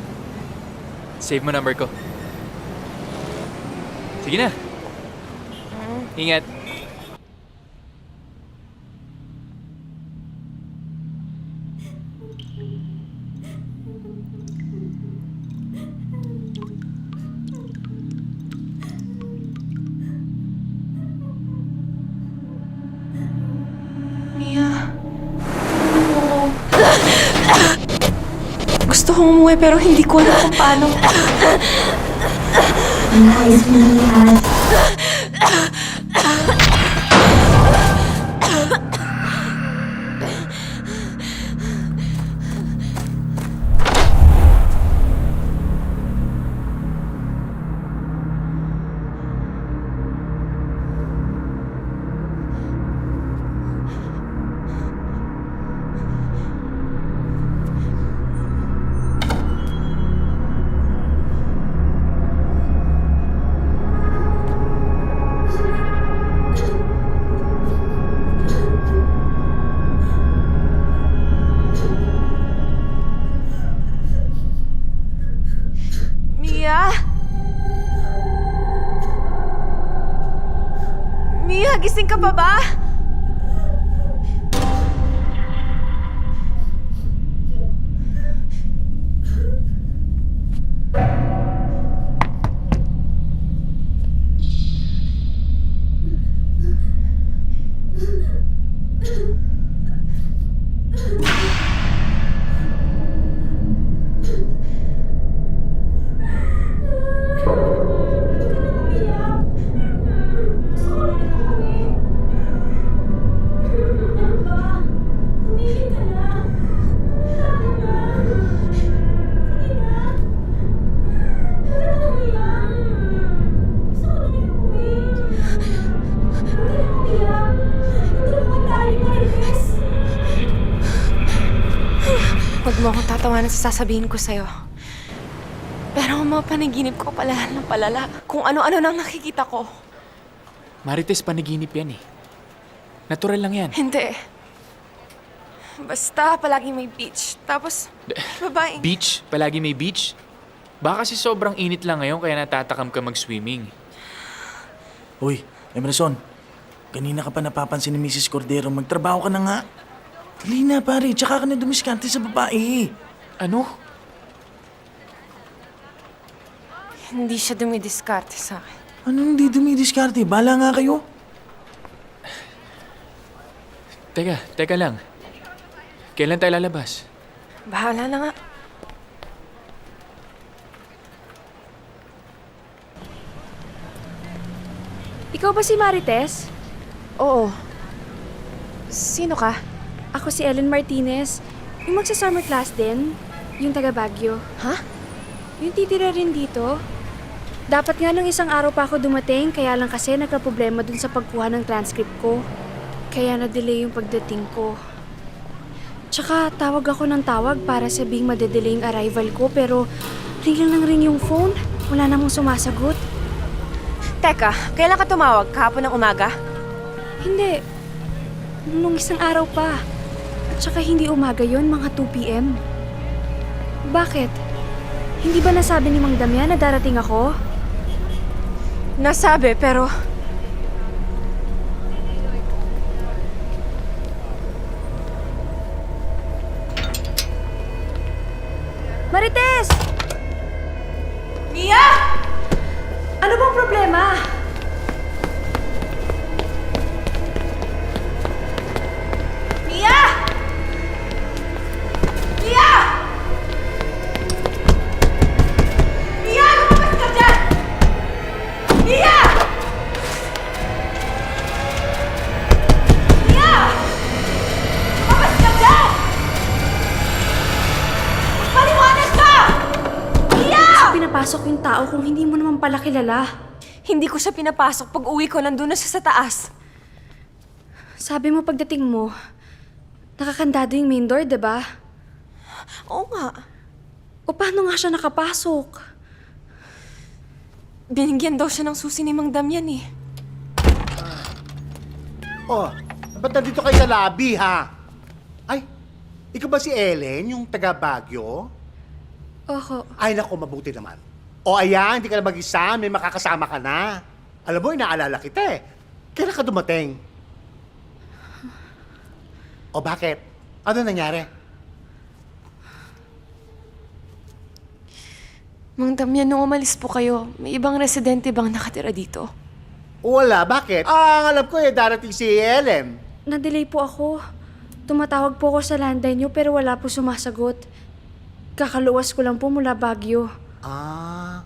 Save mo number ko. Sige na. Ingat. Mia. Gusto kong umuwi pero hindi ko alam kung paano. Nais mo niyan. Mia! Mia, gising ka pa ba? Huwag mo akong tatawanan sa sasabihin ko sa'yo. Pero ang mga panaginip ko palala ng palala. Kung ano-ano nang nakikita ko. Marites, panaginip yan eh. Natural lang yan. Hindi. Basta palaging may beach. Tapos, babae. Beach? Palagi may beach? Baka kasi sobrang init lang ngayon kaya natatakam ka mag-swimming. Uy, Emerson. Kanina ka pa napapansin ni Mrs. Cordero. Magtrabaho ka na nga. Dali na, pare. Tsaka ka na dumiskarte sa babae. Ano? Hindi siya dumidiskarte sa akin. Ano hindi dumidiskarte? Bala nga kayo. Teka lang. Kailan tayo lalabas? Bahala na nga. Ikaw ba si Marites? Oo. Sino ka? Ako si Ellen Martinez. Yung magsa-summer class din. Yung taga Baguio. Ha? Yung titira rin dito. Dapat nga nung isang araw pa ako dumating, kaya lang kasi nagka-problema dun sa pagkuha ng transcript ko. Kaya na-delay yung pagdating ko. Tsaka tawag ako ng tawag para sabing madedelay yung arrival ko, pero ring lang ng ring yung phone. Wala namang sumasagot. Teka, kailan ka tumawag? Kahapon ng umaga? Hindi. Nung isang araw pa. At saka hindi umaga yon, mga 2 p.m. Bakit? Hindi ba nasabi ni Mang Damian na darating ako? Nasabi, pero... Marites! Mia! Ano bang problema? Mia! Mia! Mia! Lumabas ka dyan! Mia! Mia! Lumabas ka dyan! Paliwanag ka! Mia! Kasi pinapasok yung tao kung hindi mo naman pala kilala. Hindi ko siya pinapasok. Pag uwi ko, nandun na siya sa taas. Sabi mo pagdating mo, nakakandado yung main door, diba? Oo nga. O paano nga siya nakapasok? Binigyan daw siya ng susi ni Mang Damian eh. Oh, ba't nandito kayo sa lobby, ha? Ay, ikaw ba si Ellen, yung taga Baguio? Oho. Ay, naku, mabuti naman. O ayan, hindi ka na mag-isa, may makakasama ka na. Alam mo, inaalala kita eh. Kailan ka dumating? O bakit? Ano nangyari? Mang Damian, nung umalis po kayo, may ibang residente bang nakatira dito? Wala, bakit? Ang alam ko darating si Ellen. Na-delay po ako. Tumatawag po ako sa landline niyo pero wala po sumasagot. Kakaluwas ko lang po mula Baguio. Ah.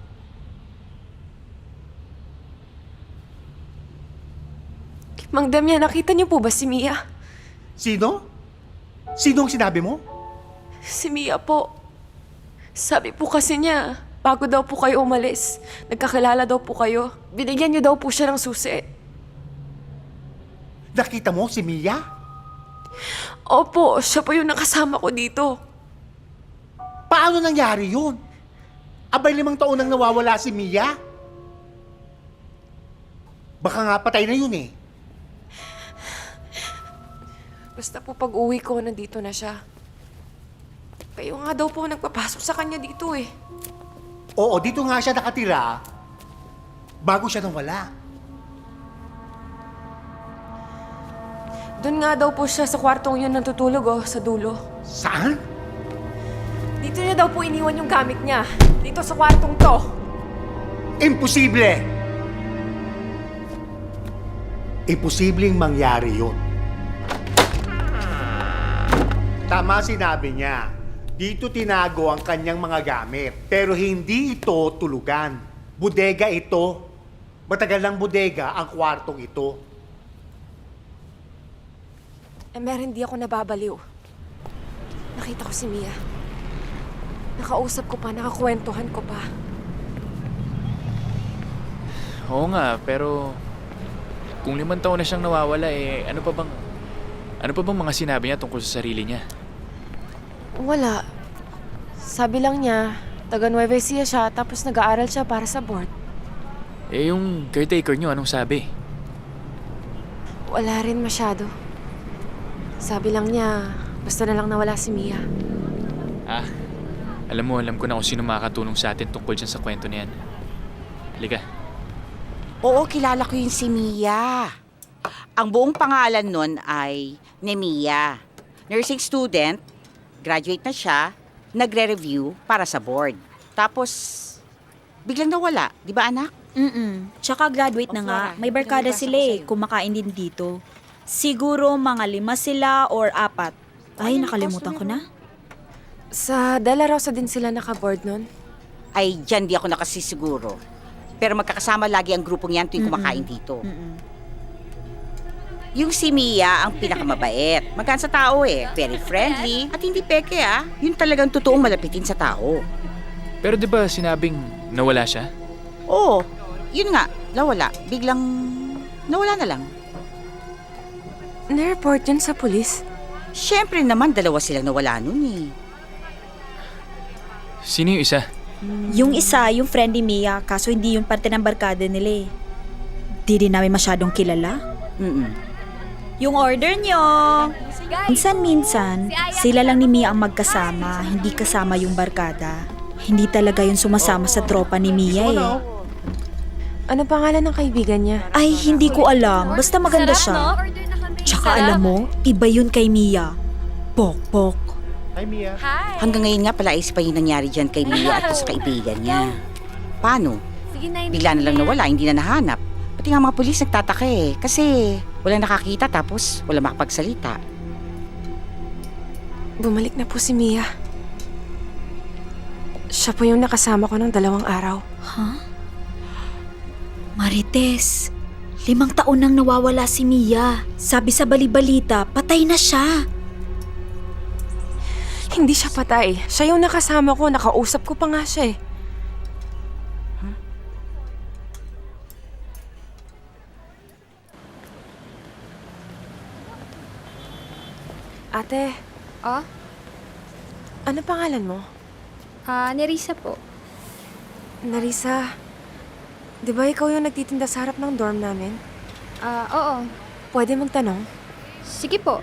Mang Damian, nakita niyo po ba si Mia? Sino? Sino ang sinabi mo? Si Mia po. Sabi po kasi niya, bago daw po kayo umalis, nagkakilala daw po kayo. Binigyan niyo daw po siya ng susi. Nakita mo si Mia? Opo, siya po yung nakasama ko dito. Paano nangyari yun? Abay 5 taon nang nawawala si Mia? Baka nga patay na yun eh. Basta po pag uwi ko, nandito na siya. Kayo nga daw po nagpapasok sa kanya dito eh. Oo, dito nga siya nakatira bago siya nawala. Doon nga daw po siya sa kwartong yun natutulog sa dulo. Saan? Dito niya daw po iniwan yung gamit niya. Dito sa kwartong to. Imposible! Imposibleng mangyari yun. Tama sinabi niya. Dito tinago ang kanyang mga gamit. Pero hindi ito tulugan. Bodega ito. Matagal ng bodega ang kwartong ito. Hindi ako nababaliw. Nakita ko si Mia. Nakausap ko pa, nakakwentuhan ko pa. Oo nga, pero kung 5 taon na siyang nawawala ano pa bang mga sinabi niya tungkol sa sarili niya? Wala. Sabi lang niya, taga Nueva Ecija siya, tapos nag-aaral siya para sa board. Yung caretaker niyo, anong sabi? Wala rin masyado. Sabi lang niya, basta na lang nawala si Mia. Alam ko na kung sino makakatulong sa atin tungkol dyan sa kwento niyan. Halika. Oo, kilala ko yung si Mia. Ang buong pangalan nun ay Nemia. Nursing student, graduate na siya, nagre-review para sa board. Tapos, biglang nawala. Di ba, anak? Tsaka graduate na nga. May barkada sila kumakain din dito. Siguro mga 5 sila or 4. Ay, nakalimutan ko na. Sa Dela Rosa din sila naka-board nun? Ay, dyan di ako nakasisiguro. Pero magkakasama lagi ang grupong yan tuwing kumakain dito. Yung si Mia ang pinakamabait. Magaan sa tao Very friendly. At hindi peke Yun talagang totoong malapitin sa tao. Pero di ba sinabing nawala siya? Oo. Yun nga, nawala. Biglang nawala na lang. Na-report yun sa pulis? Siyempre naman, 2 silang nawala nun Sino yung isa? Yung isa, yung friend ni Mia, kaso hindi yung parte ng barkada nila Di din namin masyadong kilala. Yung order nyo! Minsan-minsan, sila lang ni Mia ang magkasama, hindi kasama yung barkada. Hindi talaga yung sumasama sa tropa ni Mia Ano pangalan ng kaibigan niya? Ay, hindi ko alam. Basta maganda siya. Tsaka alam mo, iba yun kay Mia. Pok-pok. Hi, Mia. Hanggang ngayon nga pala pa yung nangyari dyan kay Mia at sa kaibigan niya. Paano? Bigla na lang nawala, hindi na nahanap. Pati nga mga pulis nagtataka kasi walang nakakita tapos walang makapagsalita. Bumalik na po si Mia. Siya po yung nakasama ko ng 2 araw. Marites, 5 taon nang nawawala si Mia. Sabi sa balibalita, patay na siya. Hindi siya patay. Siya yung nakasama ko. Nakausap ko pa nga siya Ate. Ano pangalan mo? Nerissa po. Narisa. Di ba ikaw yung nagtitinda sa harap ng dorm namin? Oo. Pwede magtanong? Sige po.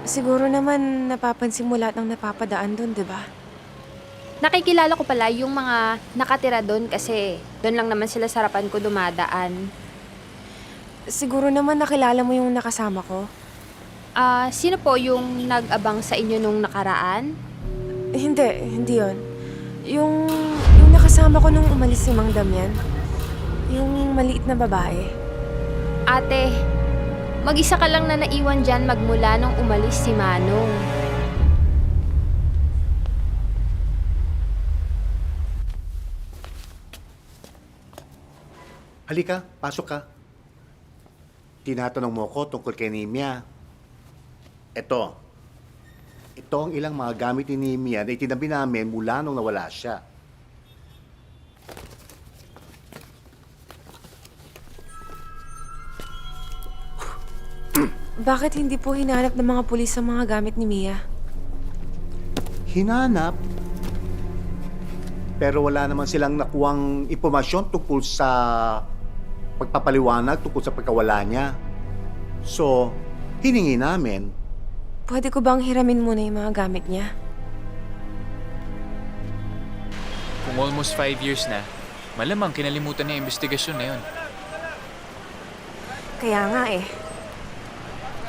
Siguro naman napapansin mo lahat ng napapadaan doon, di ba? Nakikilala ko pala yung mga nakatira doon kasi doon lang naman sila sa harapan ko dumadaan. Siguro naman nakilala mo yung nakasama ko. Sino po yung nag-abang sa inyo nung nakaraan? Hindi yun. Yung nakasama ko nung umalis si Mang Damian. Yung maliit na babae. Ate, mag-isa ka lang na naiwan dyan magmula nung umalis si Manong. Halika, pasok ka. Tinatanong mo ko tungkol kay Nehemia. Ito ang ilang mga gamit ni Nehemia na itinabi namin mula nung nawala siya. Bakit hindi po hinanap ng mga pulis ang mga gamit ni Mia? Hinanap. Pero wala naman silang nakuhang impormasyon tungkol sa pagpapaliwanag tungkol sa pagkawala niya. So, hiningi namin. Pwede ko bang hiramin muna yung mga gamit niya? Kung almost 5 years na, malamang kinalimutan niya yung investigasyon na yun. Kaya nga eh.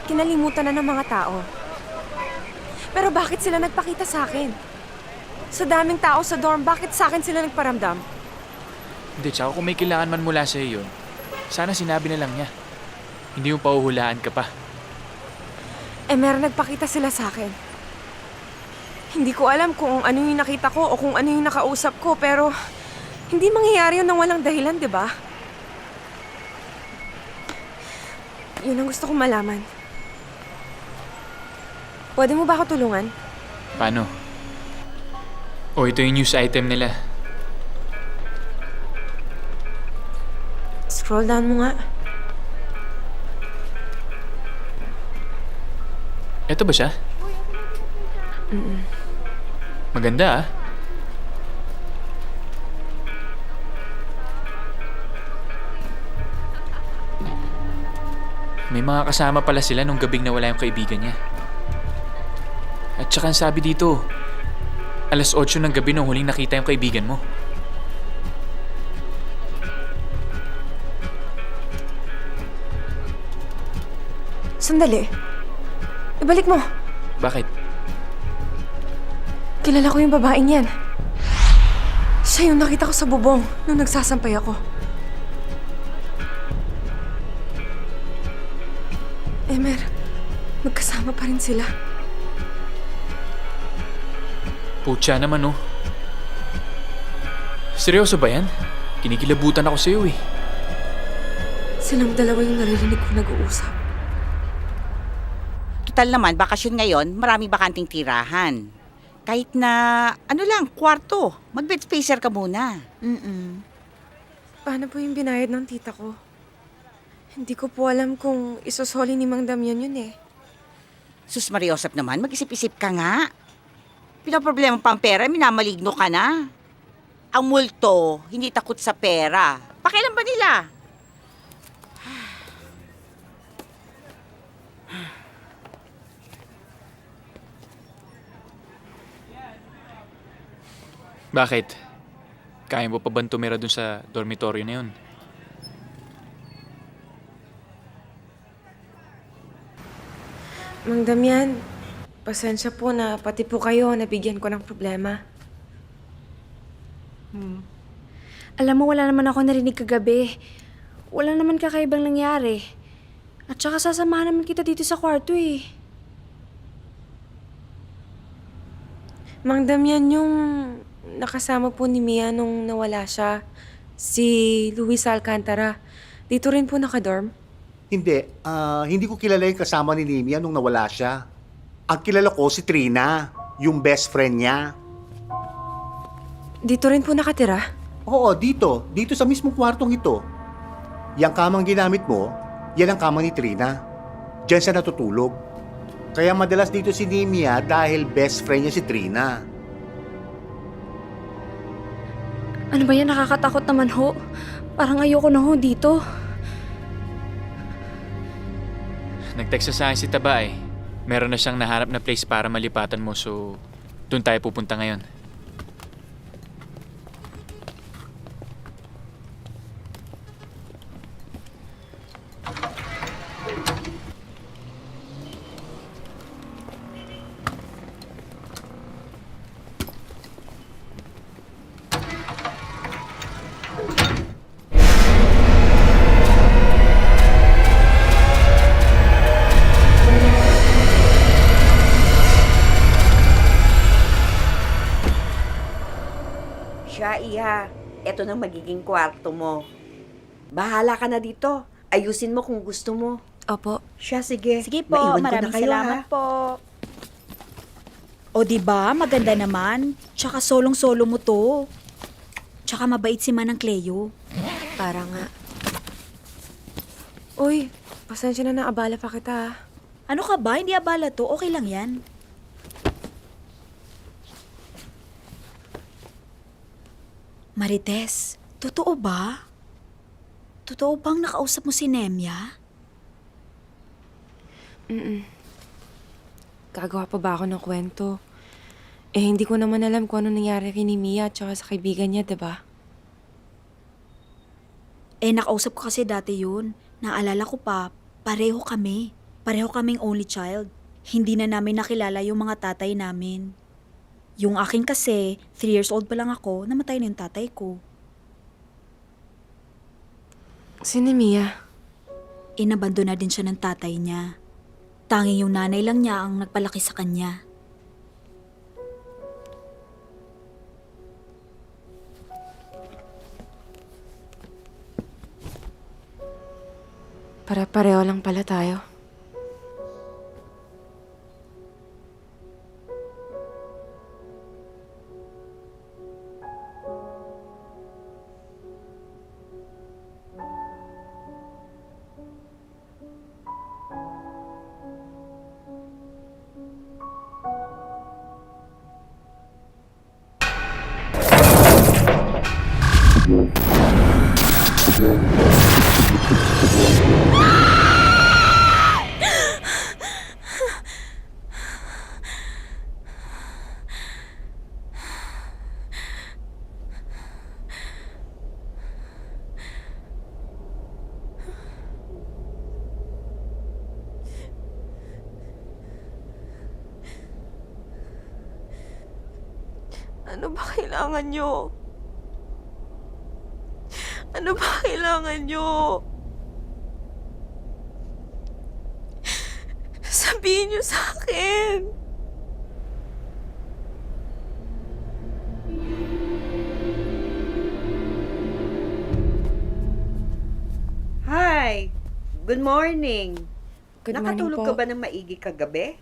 Kinalimutan na ng mga tao. Pero bakit sila nagpakita sa akin? Sa daming tao sa dorm, bakit sa akin sila nagparamdam? Hindi, tsaka kung may kailangan man mula sa'yo yun, sana sinabi na lang niya. Hindi mo pauhulaan ka pa. Meron nagpakita sila sa akin. Hindi ko alam kung ano yung nakita ko o kung ano yung nakausap ko, pero hindi mangyayari yun ng walang dahilan, di ba? Yun ang gusto kong malaman. Pwede mo ba ako tulungan? Paano? O ito yung news item nila. Scroll down mo nga. Ito ba siya? Maganda ah. May mga kasama pala sila nung gabing nawala yung kaibigan niya. At saka ang sabi dito, 8:00 ng gabi nung huling nakita yung kaibigan mo. Sandali. Ibalik mo. Bakit? Kilala ko yung babaeng yan. Siya yung nakita ko sa bubong nung nagsasampay ako. Emer, magkasama pa rin sila. Putya naman oh. Seryoso ba yan? Kinikilabutan ako sa'yo eh. Silang dalawa yung naririnig ko nag-uusap. Total naman, bakasyon ngayon, maraming bakanting tirahan. Kahit na, kwarto. Mag-bed spacer ka muna. Paano po yung binayad ng tita ko? Hindi ko po alam kung isusoli ni Mang Damian yun eh. Sus Mariosep naman, mag-isip-isip ka nga. Pinaproblema pa ang pera, minamaligno ka na. Ang multo, hindi takot sa pera. Pakialam ba nila? Bakit? Kaya mo pa ba tumira dun sa dormitory na yun? Mang Damian, pasensya po na pati po kayo nabigyan ko ng problema. Alam mo, wala naman ako narinig kagabi. Wala naman kakaibang nangyari. At saka sasamahan naman kita dito sa kwarto eh. Mang Damian, yung nakasama po ni Mia nung nawala siya, si Luis Alcantara, dito rin po nakadorm? Hindi ko kilala yung kasama ni Nehemia nung nawala siya. Ang kilala ko si Trina, yung best friend niya. Dito rin po nakatira? Oo, dito sa mismong kwartong ito. Yang kamang ginamit mo, yan ang kama ni Trina. Diyan siya natutulog. Kaya madalas dito si Nehemia dahil best friend niya si Trina. Ano ba yan? Nakakatakot naman ho. Parang ayoko na ho dito. Nag-text sa akin si Taba eh. Meron na siyang nahanap na place para malipatan mo, so doon tayo pupunta ngayon. ha. Ito nang magiging kwarto mo. Bahala ka na dito. Ayusin mo kung gusto mo. Opo. Siya, sige. Sige po, Maiwan ko na maraming kayo, salamat ha? po. O di ba maganda naman. Tsaka solong-solo mo to. Tsaka mabait si Manang Cleo. Para nga. Uy, pasensya na naabala pa kita. Ano ka ba? Hindi abala to. Okay lang yan. Marites, totoo ba? Totoo bang nakausap mo si Nemya? Gagawa pa ba ako ng kwento? Eh, hindi ko naman alam kung ano nangyari kay ni Mia at saka sa kaibigan niya, diba? Eh, nakausap ko kasi dati yun. Naalala ko pa, pareho kami. Pareho kaming only child. Hindi na namin nakilala yung mga tatay namin. Yung akin kasi, 3 years old pa lang ako, namatay na yung tatay ko. Si ni Mia? Inabando na din siya ng tatay niya. Tanging yung nanay lang niya ang nagpalaki sa kanya. Pare-pareho lang pala tayo. Ano ba kailangan nyo? Ano ba kailangan nyo? Sabihin nyo sa akin. Hi! Good morning. Good morning Nakatulog po. ka ba ng maigi kagabi?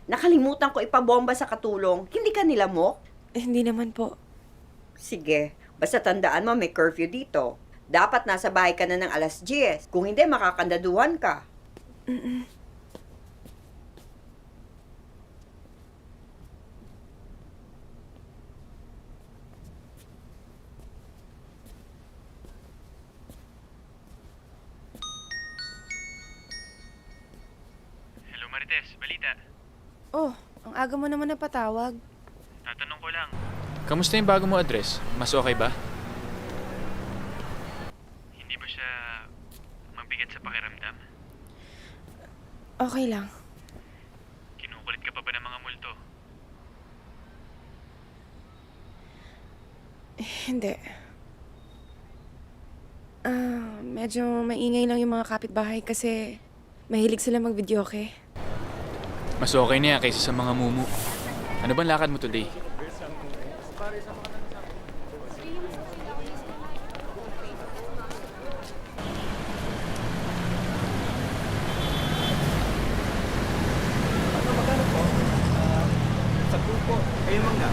Nakalimutan ko ipabomba sa katulong. Hindi ka nilamok? Hindi naman po. Sige, basta tandaan mo may curfew dito. Dapat nasa bahay ka na ng 10:00. Kung hindi, makakandaduhan ka. Hello Marites, balita. Oh, ang aga mo naman napatawag. Tatanong ko lang. Kamusta yung bago mo address? Mas okay ba? Hindi ba siya mabigat sa pakiramdam? Okay lang. Kinukulit ka pa ba ng mga multo? Hindi. Medyo maingay lang yung mga kapitbahay kasi mahilig sila mag-videoke. Mas okay na yan kaysa sa mga mumu. Ano bang lakad mo today? Sa grupo, kayo mangga.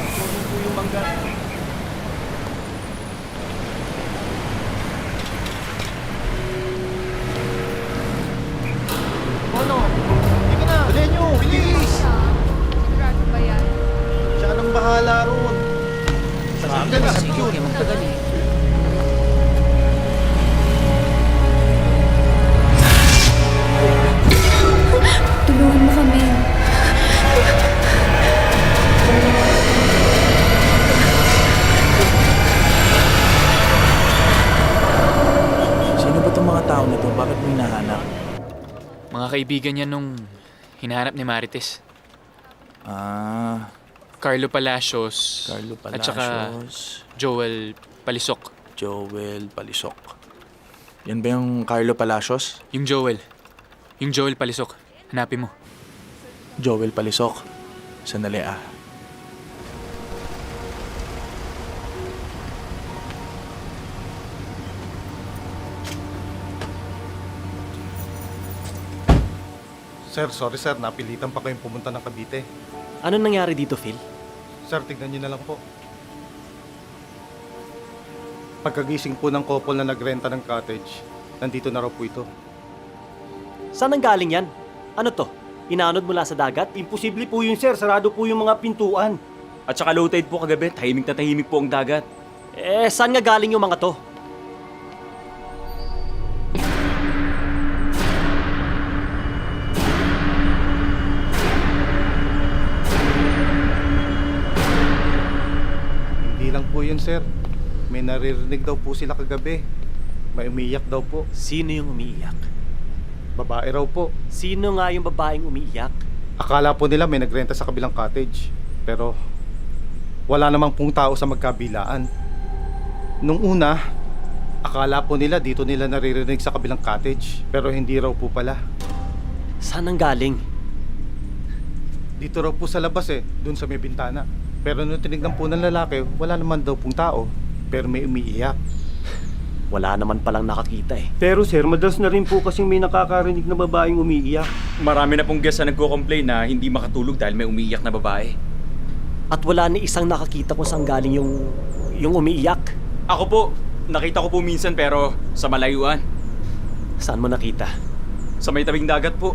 Sa po yung mangga. Ano? Hindi ka na! Dali nyo! Bilis! Sigurado ba yan? Siya nang bahala ron. Sabi ka na, secure. Magtagal eh. Tulungan mo kami. Sino ba itong mga tao na ito? Bakit mo hinahanap? Mga kaibigan niya nung hinahanap ni Marites. Ah, Carlo Palacios. Carlo At saka Palacios. Joel Palisok. Joel Palisok. Yan ba yung Carlo Palacios? Yung Joel. Yung Joel Palisok. Hanapin mo. Joel Palisok. Sandali ah. Sir, sorry sir, napilitan pa kayong pumunta ng Cavite. Ano nangyari dito, Phil? Sir, tignan niyo na lang po. Pagkagising po ng couple na nagrenta ng cottage, nandito na raw po ito. Saan ang galing yan? Ano to? Inaanod mula sa dagat? Imposible po yun, sir. Sarado po yung mga pintuan. At saka low tide po kagabi. Tahimik na tahimik po ang dagat. Eh, saan nga galing yung mga to? Hindi lang po yun, sir. May naririnig daw po sila kagabi. May umiiyak daw po. Sino yung umiiyak? Babae raw po. Sino nga yung babaeng umiiyak? Akala po nila may nagrenta sa kabilang cottage. Pero wala namang pong tao sa magkabilaan. Nung una, akala po nila dito nila naririnig sa kabilang cottage. Pero hindi raw po pala. Saan ang galing? Dito raw po sa labas dun sa may bintana. Pero nung tinignan po ng lalaki, wala naman daw pong tao. Pero may umiiyak. Wala naman palang nakakita eh. Pero sir, madalas na rin po kasing may nakakarinig na babaeng umiiyak. Marami na pong guest na nagko-complain na hindi makatulog dahil may umiiyak na babae. At wala ni isang nakakita kung saan galing yung umiiyak. Ako po, nakita ko po minsan pero sa malayuan. Saan mo nakita? Sa may tabing dagat po.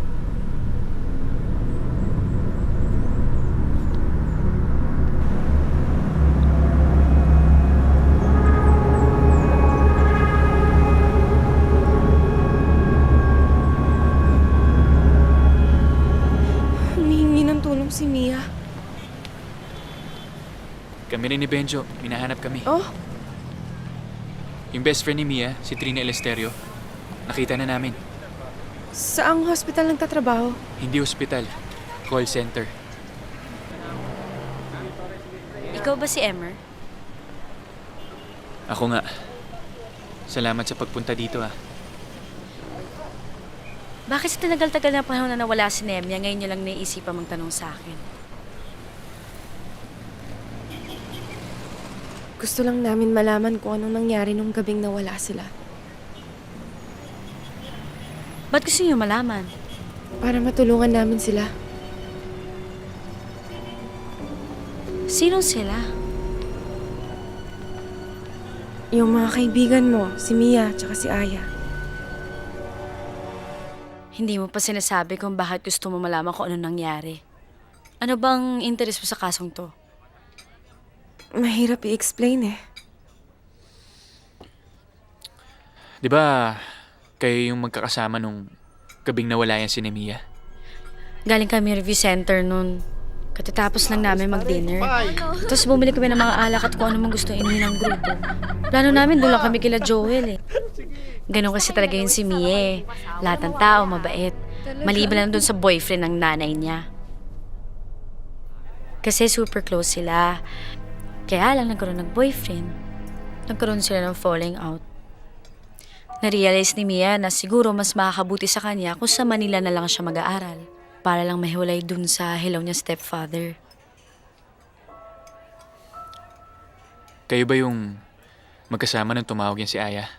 Humihingi ng tulong si Mia. Kami rin ni Benjo, minahanap kami. Oh? Yung best friend ni Mia, si Trina Eleuterio, nakita na namin. Saang hospital nagtatrabaho? Hindi ospital, call center. Ikaw ba si Emmer? Ako nga. Salamat sa pagpunta dito Bakit sa tinagal-tagal na panahon na nawala si Nemia, ngayon niyo lang naiisipan magtanong sa akin? Gusto lang namin malaman kung anong nangyari nung gabing nawala sila. Ba't gusto niyo malaman? Para matulungan namin sila. Sino sila? Yung mga kaibigan mo, si Mia at si Aya. Hindi mo pa sinasabi kung bakit gusto mo malaman kung anong nangyari. Ano bang interest mo sa kasong to? Mahirap i-explain eh. Di ba, kayo yung magkakasama nung gabing nawala yan si Nemia? Galing kami review center nun. Katatapos lang namin mag-dinner. Tapos bumili kami ng mga alak at kung ano mang gusto inumin ng grupo. Plano namin doon lang kami kila Joel Ganon kasi talaga yun si Mie. Lahat ng tao mabait. Maliban lang doon sa boyfriend ng nanay niya. Kasi super close sila. Kaya lang nagkaroon ng boyfriend. Nagkaroon sila ng falling out. Narealize ni Mia na siguro mas makakabuti sa kanya kung sa Manila na lang siya mag-aaral. Para lang mahiwalay dun sa hilaw niya stepfather. Kayo ba yung magkasama nung tumawag yan si Aya?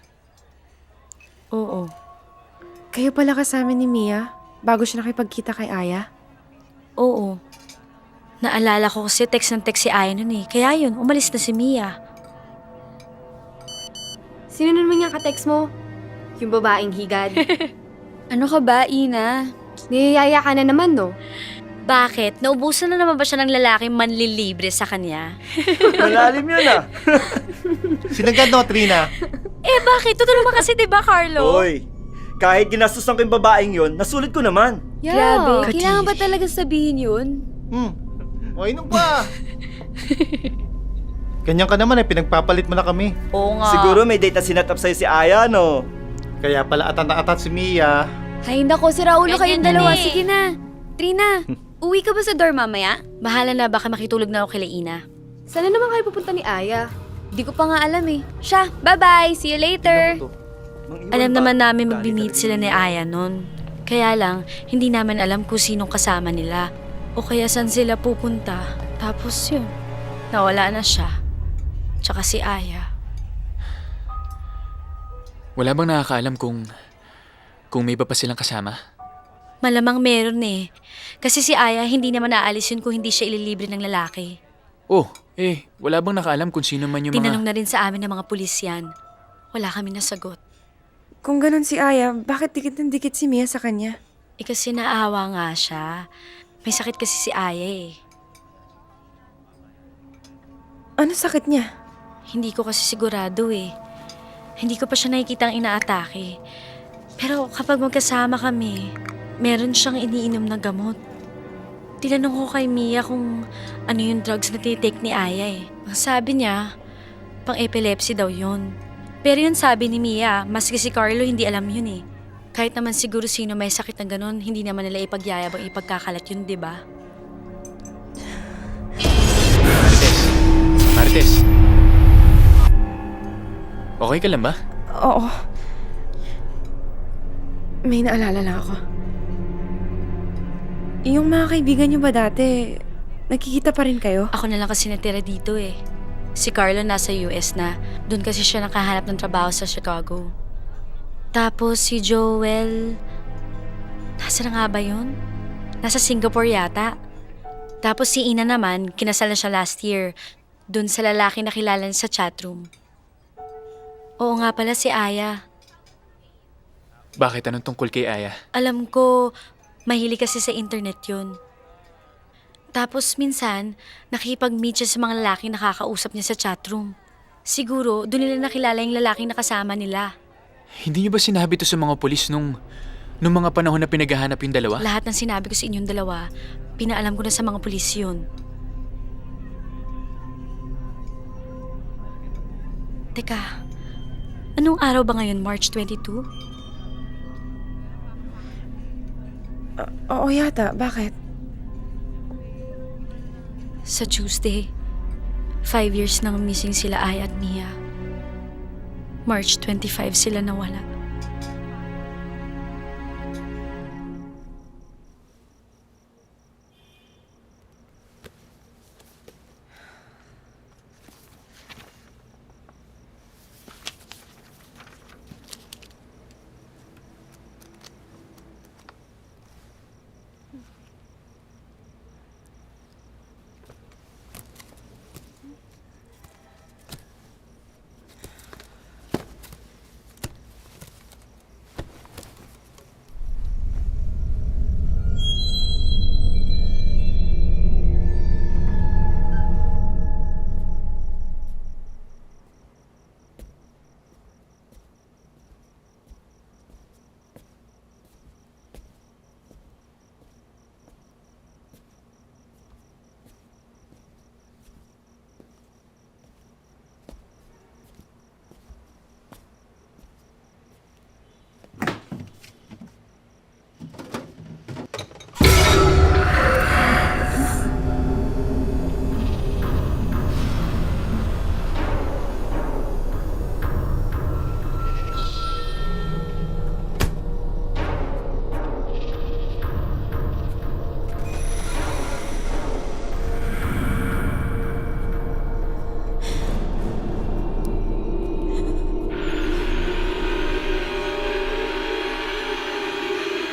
Oo. Kayo pala kasama ni Mia bago siya nakipagkita kay Aya? Oo. Naalala ko kasi text ng text si Aya nun Kaya yun, umalis na si Mia. Sino naman yung ka-text mo? Yung babaeng higad. Ano ka ba, Ina? Niyayaya ka na naman, no? Bakit? Naubusan na naman ba siya ng lalaking manlilibre sa kanya? Malalim yun Sinagad no, Trina? Bakit? Totoo naman kasi, di ba, Carlo? Hoy, kahit ginastusan ko yung babaeng yun, nasulit ko naman. Grabe, kailangan ba talaga sabihin yun? O, inom pa. Ganyan ka naman pinagpapalit mo na kami. Oo nga. Siguro may date na sinatap sa'yo si Aya, no? Kaya pala atat si Mia. Ay, nako, si Raulo kayong dalawa. eh. Sige na. Trina, uwi ka ba sa dorm mamaya? Bahala na, baka makitulog na ako kila Ina. Sana naman kayo pupunta ni Aya. Di ko pa nga alam Siya, bye-bye. See you later. Alam naman namin mag-meet sila ni Aya nun. Kaya lang, hindi namin alam kung sinong kasama nila. O kaya saan sila pupunta. Tapos yun, nawala na siya. Tsaka si Aya. Wala bang nakakaalam kung may iba pa silang kasama? Malamang meron eh. Kasi si Aya hindi naman aalis yun kung hindi siya ililibre ng lalaki. Oh, wala bang nakaalam kung sino man yung Tinanong mga... na rin sa amin ng mga pulis yan. Wala kami nasagot. Kung ganun si Aya, bakit dikit ng dikit si Mia sa kanya? Kasi naawa nga siya. May sakit kasi si Aya eh. Ano sakit niya? Hindi ko kasi sigurado eh. Hindi ko pa siya nakikitang inaatake. Pero kapag magkasama kami, meron siyang iniinom na gamot. Tinanong ko kay Mia kung ano yung drugs na tinitake ni Aya eh. Ang sabi niya, pang epilepsy daw yun. Pero yun sabi ni Mia, maski si Carlo hindi alam yun eh. Kahit naman siguro sino may sakit ng ganun, hindi naman nila ipagyayabang ipagkakalat yun, di ba? Marites. Okay ka lang ba? Oo. May naalala lang ako. Yung mga kaibigan niyo ba dati, nagkikita pa rin kayo? Ako na lang kasi natira dito eh. Si Carlo nasa US na. Doon kasi siya nakahanap ng trabaho sa Chicago. Tapos si Joel... Nasa na nga ba yun? Nasa Singapore yata. Tapos si Ina naman, kinasal na siya last year. Doon sa lalaki na kilala niya sa chatroom. Oo nga pala si Aya. Bakit? Anong tungkol kay Aya? Alam ko, mahilig kasi sa internet yun. Tapos minsan, nakikipag-meet siya sa mga lalaking nakakausap niya sa chatroom. Siguro, doon nila nakilala yung lalaking nakasama nila. Hindi niyo ba sinabi to sa mga polis nung mga panahon na pinaghahanap yung dalawa? Lahat ng sinabi ko sa inyong dalawa, pinaalam ko na sa mga pulis yun. Teka, anong araw ba ngayon? March 22? Oo yata. Bakit? Sa Tuesday, 5 years nang missing sila Aya at Mia. March 25 sila nawala.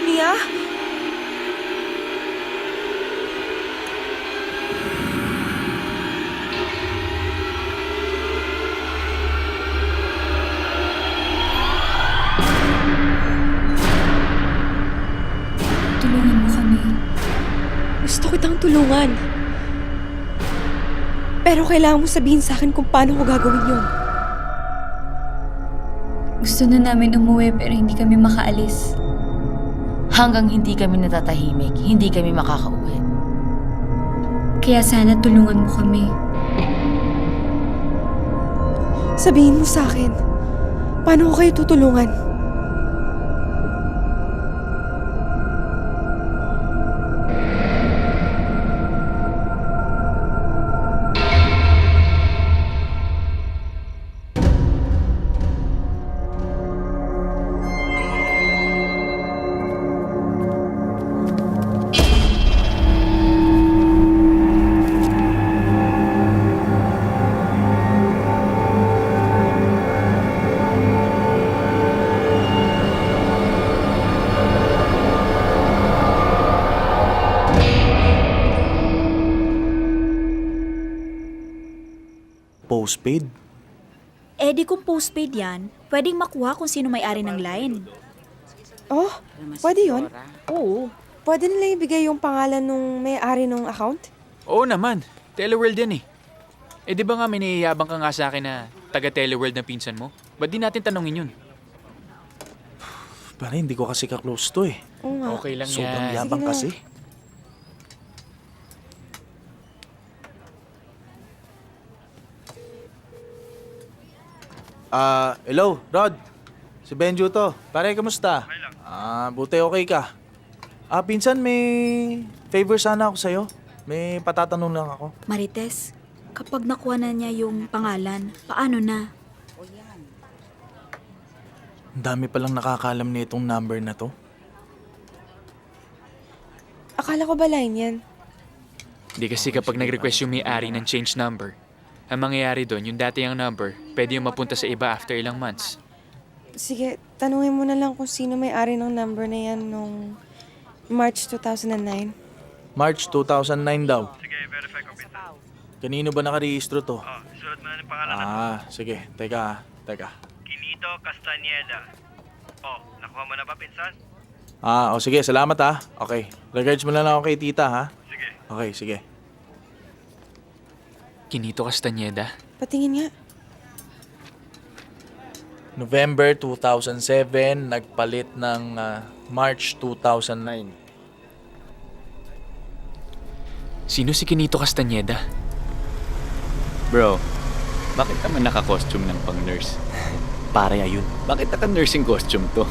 Mia? Tulungan mo kami. Gusto kitang tulungan. Pero kailangan mo sabihin sa akin kung paano ko gagawin yun. Gusto na namin umuwi pero hindi kami makaalis. Hanggang hindi kami natatahimik, hindi kami makakauwi. Kaya sana tulungan mo kami. Sabihin mo sa akin, paano ko kayo tutulungan? postpaid? Eh di kung postpaid yan, pwedeng makuha kung sino may-ari ng line. Oh, pwede yun? Oo. Pwede nila ibigay yung pangalan nung may-ari ng account? Oo naman. Teleworld yan eh. Eh di ba nga may niyayabang ka nga sa akin na taga-Teleworld na pinsan mo? Ba't di natin tanongin yun? Pare, hindi ko kasi ka-close to eh. Oo nga. Okay lang Sobrang yan. yabang kasi. Hello, Rod. Si Benjo to. Pare, kamusta? Buti okay ka. Pinsan, may favor sana ako sa'yo. May patatanong lang ako. Marites, kapag nakuha na niya yung pangalan, paano na? Ang dami palang nakakalam nitong number na to. Akala ko ba line yan? Di kasi kapag nag-request yung may-ari ng change number, ang mangyayari doon, yung dati yung number, pwede yung mapunta sa iba after ilang months. Sige, tanungin mo na lang kung sino may-ari ng number na yan nung March 2009. March 2009 daw. Sige, verify ko, Pinsan. Kanino ba nakarehistro to? Isulat mo na yung pangalan. Sige. Teka. Kinito Castañeda. Nakuha mo na ba, Pinsan? Sige. Salamat ha. Okay. Regards mo na lang ako kay tita ha. Sige. Okay, sige. Kinito Castañeda. Patingin nga. November 2007, nagpalit ng March 2009. Sino si Kinito Castañeda? Bro, bakit naman naka-costume ng pang-nurse? Pare, ayun. Bakit naka-nursing costume to?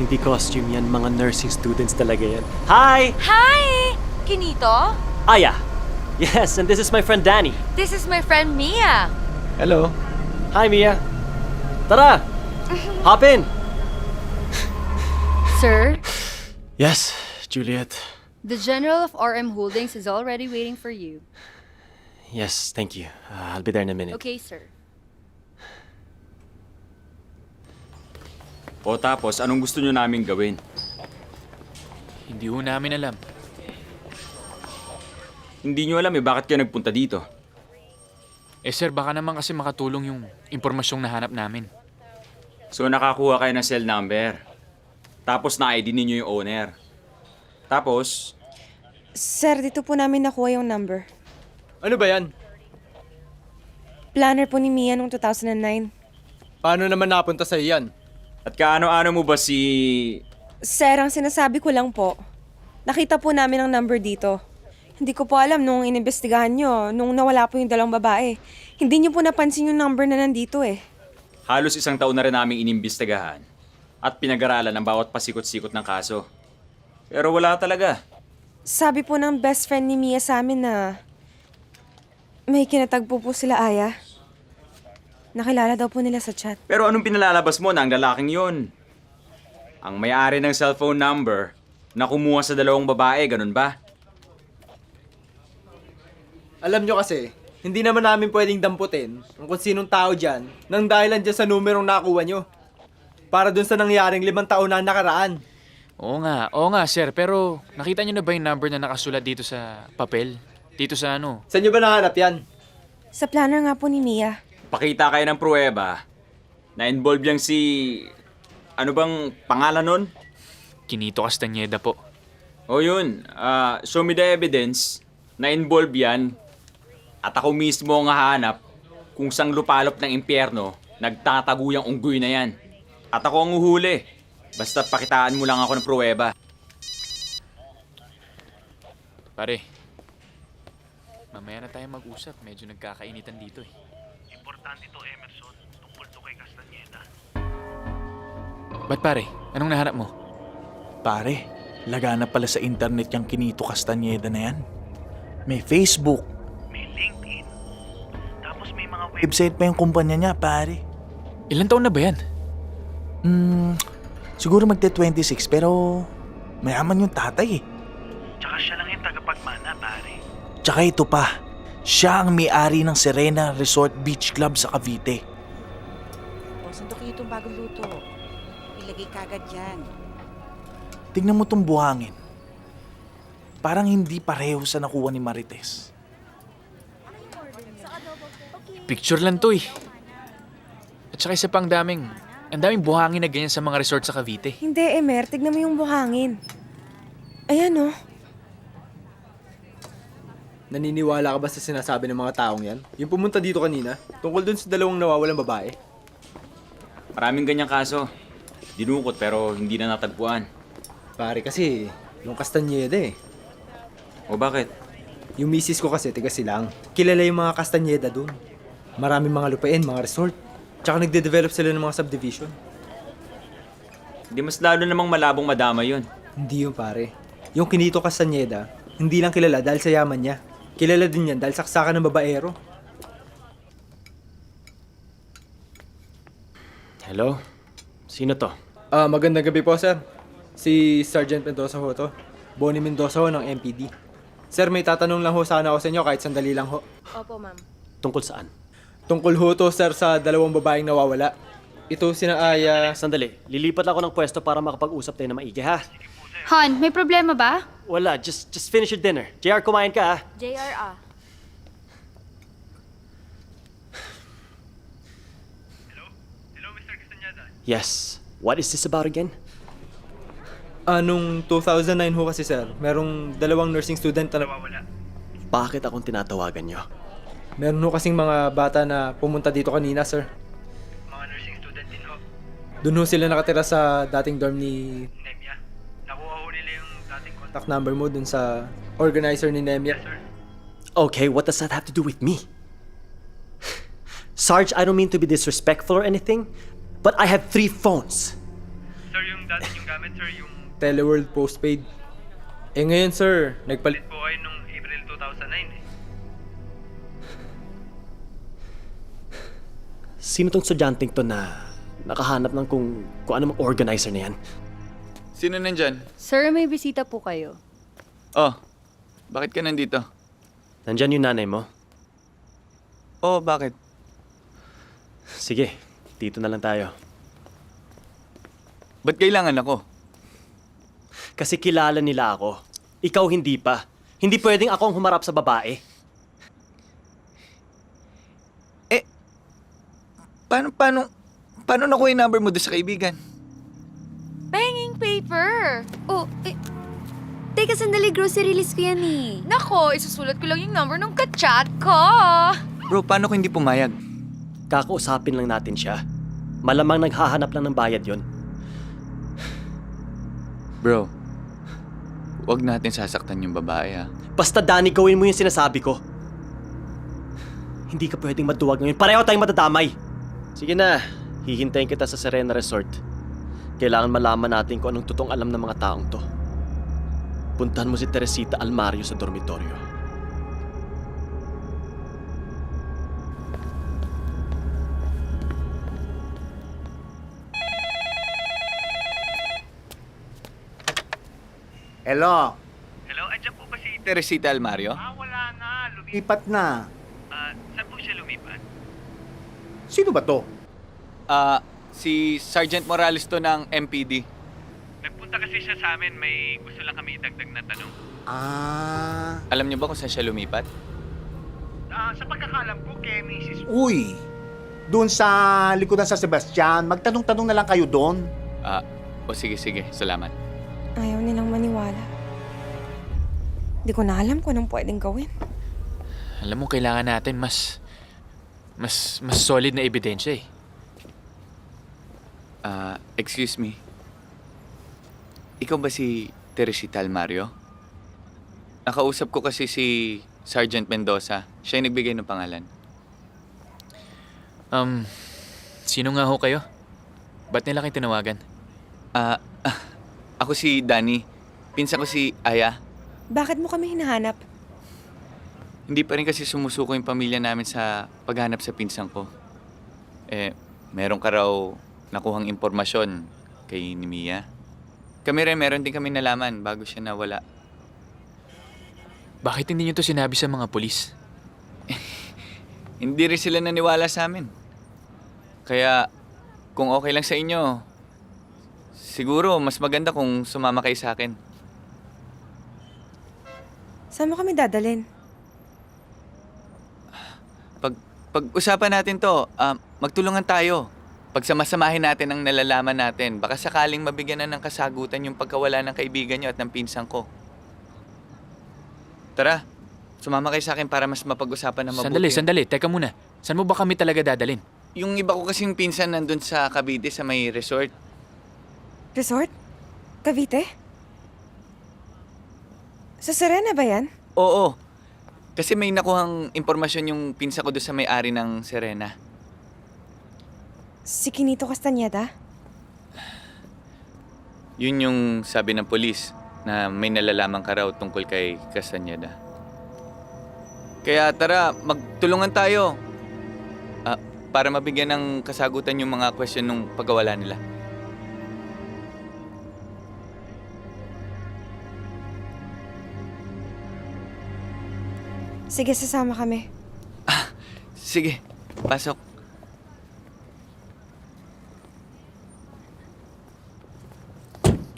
Hindi costume yan, mga nursing students talaga yan. Hi! Hi! Kinito? Aya! Yes, and this is my friend Danny. This is my friend Mia. Hello. Hi, Mia. Tara! Hop in! Sir, Yes, Juliet. the General of RM Holdings is already waiting for you. Yes, thank you. I'll be there in a minute. Okay, sir. O tapos, anong gusto nyo namin gawin? Hindi ho namin alam. Hindi nyo alam bakit kayo nagpunta dito. Eh sir, baka naman kasi makatulong yung impormasyong nahanap namin. So nakakuha kayo ng cell number. Tapos na-ID ninyo yung owner. Tapos, Sir, dito po namin nakuha yung number. Ano ba yan? Planner po ni Mia nung 2009. Paano naman napunta sa iyan? at kaano-ano mo ba si... Sir, ang sinasabi ko lang po, nakita po namin ang number dito. Hindi ko po alam nung inimbestigahan nyo, nung nawala po yung dalawang babae. Hindi nyo po napansin yung number na nandito eh. Halos 1 taon na rin naming inimbestigahan at pinag-aralan ang bawat pasikot-sikot ng kaso. Pero wala talaga. Sabi po ng best friend ni Mia sa amin na may kinatagpo po sila Aya. Nakilala daw po nila sa chat. Pero anong pinalalabas mo na ang lalaking yon? Ang may-ari ng cellphone number na kumuha sa dalawang babae, ganun ba? Alam nyo kasi, hindi naman namin pwedeng damputin kung sinong tao dyan nang dahilan dyan sa numerong nakuha nyo. Para dun sa nangyaring 5 taon na nakaraan. Oo nga sir, pero nakita nyo na ba yung number na nakasulat dito sa papel? Dito sa ano? Saan nyo ba nahanap yan? Sa planner nga po ni Mia. Pakita kayo ng pruweba na involved yang si... Ano bang pangalan nun? Kinito Castañeda po. O yun, show me the evidence na involved yan at ako mismo ang hahanap kung sang lupalop ng impyerno nagtataguyang unggoy na yan. At ako ang uhuli. Basta pakitaan mo lang ako ng pruweba. Pare, mamaya na tayo mag-usap. Medyo nagkakainitan dito eh. Importante to, Emerson. Tungkol to kay Castañeda. Ba't pare? Anong nahanap mo? Pare, laganap pala sa internet yung Kinito Castañeda na yan. May Facebook. May LinkedIn. Tapos may mga Website pa yung kumpanya niya, pare. Ilan taon na ba yan? Siguro magte-26 pero mayaman yung tatay eh. Tsaka siya lang yung tagapagmana, pare. Tsaka ito pa, siya ang may-ari ng Serena Resort Beach Club sa Cavite. O, sandukin itong bagong luto. Ilagay kagad dyan. Tignan mo tong buhangin. Parang hindi pareho sa nakuha ni Marites. Picture lang to eh. At saka isa pang ang daming buhangin na ganyan sa mga resort sa Cavite. Hindi, Emer. Tignan mo yung buhangin. Ayan, oh. Naniniwala ka ba sa sinasabi ng mga taong yan? Yung pumunta dito kanina, tungkol dun sa dalawang nawawalang babae. Maraming ganyang kaso. Dinukot pero hindi na natagpuan. Pare kasi, yung Castañeda eh. O bakit? Yung misis ko kasi, tiga silang. Kilala yung mga Castañeda dun. Maraming mga lupain, mga resort. Tsaka nagde-develop sila ng mga subdivision. Hindi mas lalo namang malabong madama yun. Hindi yun pare. Yung Kinito Castañeda, hindi lang kilala dahil sa yaman niya. Kilala din yan dahil saksakan ng babaero. Hello? Sino to? Magandang gabi po, sir. Si Sergeant Mendoza ho to. Bonnie Mendoza ho ng MPD. Sir, may tatanong lang ho sana ako sa inyo kahit sandali lang ho. Opo, ma'am. Tungkol saan? Tungkol ho to, sir, sa dalawang babaeng nawawala. Ito sina Aya... Sandali, lilipat ako ng pwesto para makapag-usap tayo na maigi, ha? Han, may problema ba? Wala, just finish your dinner. JR, kumain ka, ha? JR, Yes. What is this about again? Nung 2009 ho kasi, sir, merong dalawang nursing student na nawawala. Bakit akong tinatawagan nyo? Meron ho kasing mga bata na pumunta dito kanina, sir. Mga nursing student din ho. Doon ho sila nakatira sa dating dorm ni... Nemya. Nakuha ho nila yung dating contact number mo dun sa organizer ni Nemya. Yes, sir. Okay, what does that have to do with me? Sarge, I don't mean to be disrespectful or anything, but I have 3 phones. Sir, yung dating yung gamit, sir, yung Teleworld postpaid. Eh ngayon, sir, nagpalit... po kayo nung April 2009 eh. Sino tong estudyanteng to na nakahanap ng kung ano mang organizer na yan? Sino nandyan? Sir, may bisita po kayo. Oh, bakit ka nandito? Nandyan yung nanay mo? Oh, bakit? Sige, dito na lang tayo. Ba't kailangan ako? Kasi kilala nila ako. Ikaw hindi pa. Hindi pwedeng ako ang humarap sa babae. Paano nakuha yung number mo doon sa kaibigan? Banging paper! Oh, teka sandali, grocery list ko yan eh. Nako, isusulat ko lang yung number ng kachat ko. Bro, paano ko hindi pumayag? Kakausapin lang natin siya. Malamang naghahanap lang ng bayad yon. Bro, wag natin sasaktan yung babae ha. Basta Danny, gawin mo yung sinasabi ko. Hindi ka pwedeng maduwag ngayon. Pareho tayong matadamay. Sige na, hihintayin kita sa Serena Resort. Kailangan malaman natin kung anong totoong alam ng mga taong to. Puntahan mo si Teresita Almario sa dormitoryo. Hello? Hello, andyan po ba si... Teresita Almario? Wala na. Lipat na. Saan po siya lumipat? Sino ba to? Si Sergeant Morales to ng MPD. Nagpunta kasi siya sa amin. May gusto lang kami idagdag na tanong. Alam niyo ba kung saan siya lumipat? Sa pagkakalam ko kay Mrs. Uy, doon sa likodan sa Sebastian, magtanong-tanong na lang kayo doon. Sige, salamat. Ayaw nilang maniwala. Hindi ko na alam kung anong pwedeng gawin. Alam mo, kailangan natin mas solid na ebidensya eh. Excuse me. Ikaw ba si Teresita Almario? Nakausap ko kasi si Sergeant Mendoza. Siya yung nagbigay ng pangalan. Sino nga ho kayo? Ba't nila kayo tinawagan? Ako si Danny. Pinsan ko si Aya. Bakit mo kami hinahanap? Hindi pa rin kasi sumusuko yung pamilya namin sa paghanap sa pinsan ko. Meron ka raw nakuhang impormasyon kay ni Mia. Kami rin, meron din kami nalaman bago siya nawala. Bakit hindi niyo to sinabi sa mga pulis? Hindi rin sila naniwala sa amin. Kaya, kung okay lang sa inyo, siguro mas maganda kung sumama kayo sa akin. Saan mo kami dadalhin? pag-usapan natin to. Magtulungan tayo. Pagsamasamahin natin ang nalalaman natin. Baka sakaling mabigyan na ng kasagutan yung pagkawala ng kaibigan nyo at ng pinsan ko. Tara, sumama kayo sa akin para mas mapag-usapan na mabuti. Sandali. Teka muna. Saan mo ba kami talaga dadalin? Yung iba ko kasing pinsan nandun sa Cavite sa may resort. Resort? Cavite? Sa Serena ba yan? Oo. Kasi may nakuhang impormasyon yung pinsan ko doon sa may-ari ng Serena. Si Quinito Castañeda? Yun yung sabi ng polis na may nalalaman ka raw tungkol kay Castañeda. Kaya tara, magtulungan tayo. Para mabigyan ng kasagutan yung mga question nung pagkawala nila. Sige, sasama kami. Sige, pasok.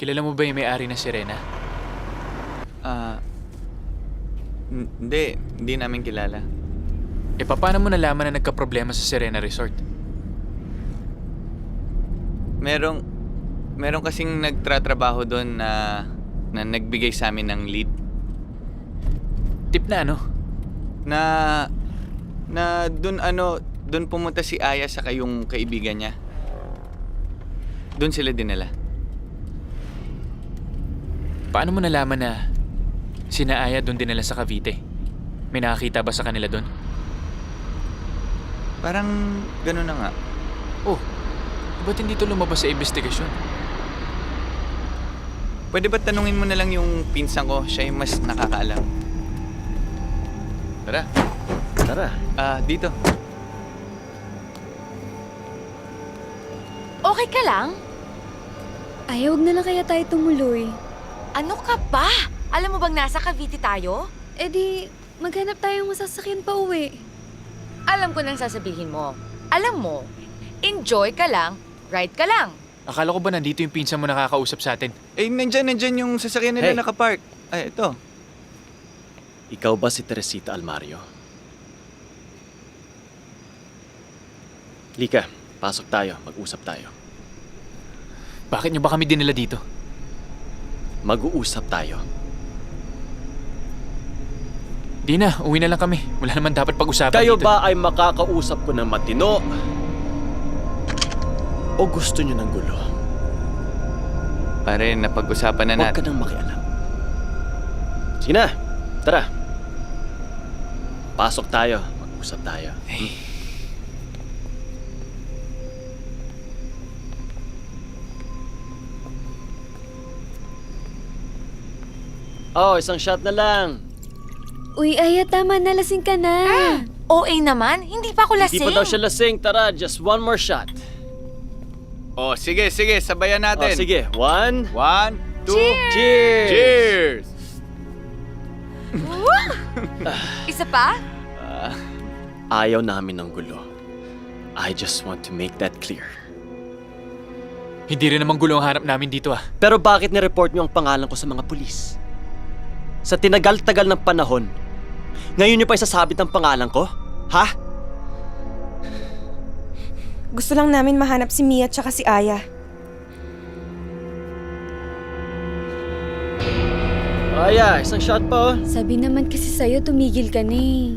Kilala mo ba yung may-ari ng Serena? Hindi namin kilala. Paano mo nalaman na nagka-problema sa Serena Resort? Meron kasing nagtratrabaho doon na nagbigay sa amin ng lead. Tip na ano? Na doon pumunta si Aya sa yung kaibigan niya. Doon sila dinala. Paano mo nalaman na sina Aya doon dinala sa Cavite? May nakakita ba sa kanila doon? Parang gano'n na nga. Oh, ba't hindi ito lumabas sa investigasyon? Pwede ba tanungin mo na lang yung pinsan ko? Siya yung mas nakakaalam. Tara. Dito. Okay ka lang? Ay, huwag na lang kaya tayo tumuloy. Ano ka ba? Alam mo bang nasa Cavite tayo? Eh di, maghanap tayong masasakyan pa uwi. Alam ko nang sasabihin mo. Alam mo, enjoy ka lang, ride ka lang. Akala ko ba nandito yung pinsan mo nakakausap sa atin? Nandyan yung sasakyan nila nakapark. Ay, ito. Ikaw ba si Teresita Almario? Lika, pasok tayo. Mag-usap tayo. Bakit nyo ba kami dinala dito? Mag-uusap tayo. Di na, uwi na lang kami. Wala naman dapat pag-usapan Kayo dito. ba ay makakausap ko ng matino? O gusto nyo ng gulo? Pare, napag-usapan na natin. Huwag ka nang makialam. Sige na, tara. Pasok tayo. Mag-usap tayo. Oh, isang shot na lang. Uy, Aya, tama na. Lasing ka na. OA naman, hindi pa ako lasing. Hindi pa daw siya lasing. Tara, just one more shot. Oh, sige. Sabayan natin. Oh, sige. 1, 2, Cheers! Cheers! Isa pa? Ayaw namin ng gulo. I just want to make that clear. Hindi rin namang gulo ang hanap namin dito ah. Pero bakit ni-report niyo ang pangalan ko sa mga pulis? Sa tinagal-tagal ng panahon, ngayon niyo pa isasabit ang pangalan ko? Ha? Gusto lang namin mahanap si Mia at si Aya. Aya, isang shot pa oh. Sabi naman kasi sa'yo, tumigil ka na eh.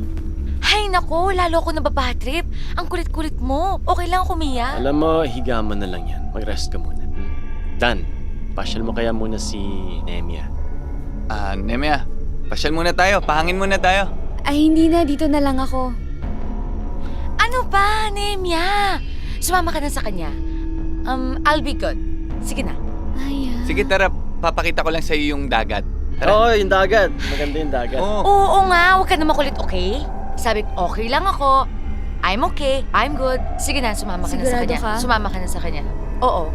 Hay nako, lalo ako nababatrip. Ang kulit-kulit mo. Okay lang ako, Mia. Alam mo, higa mo na lang yan. Mag-rest ka muna. Dan, pasyal mo kaya muna si Nemia. Nemia, pasyal muna tayo. Pahangin muna tayo. Ay, hindi na. Dito na lang ako. Ano ba, Nemia? Sumama ka na sa kanya. I'll be good. Sige na. Aya. Sige, tara. Papakita ko lang sa iyo yung dagat. Oo, yung dagat. Maganda yung dagat. Oo nga, huwag ka na makulit, okay? Sabi, okay lang ako. I'm okay. I'm good. Sige na, sumama ka na sa Sigurado kanya. ka? Sumama ka na sa kanya. Oo.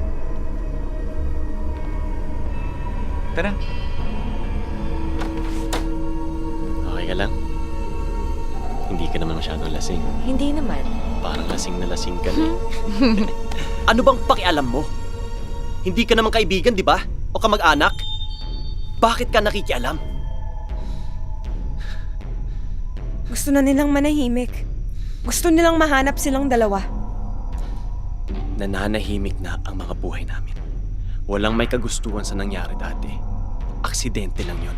Tara. Okay ka lang? Hindi ka naman masyadong lasing. Hindi naman. Parang lasing na lasing ka na. Ano bang pakialam mo? Hindi ka naman kaibigan, di ba? O kamag-anak? Bakit ka nakikialam? Gusto na nilang manahimik. Gusto nilang mahanap silang dalawa. Nananahimik na ang mga buhay namin. Walang may kagustuhan sa nangyari dati. Aksidente lang yon.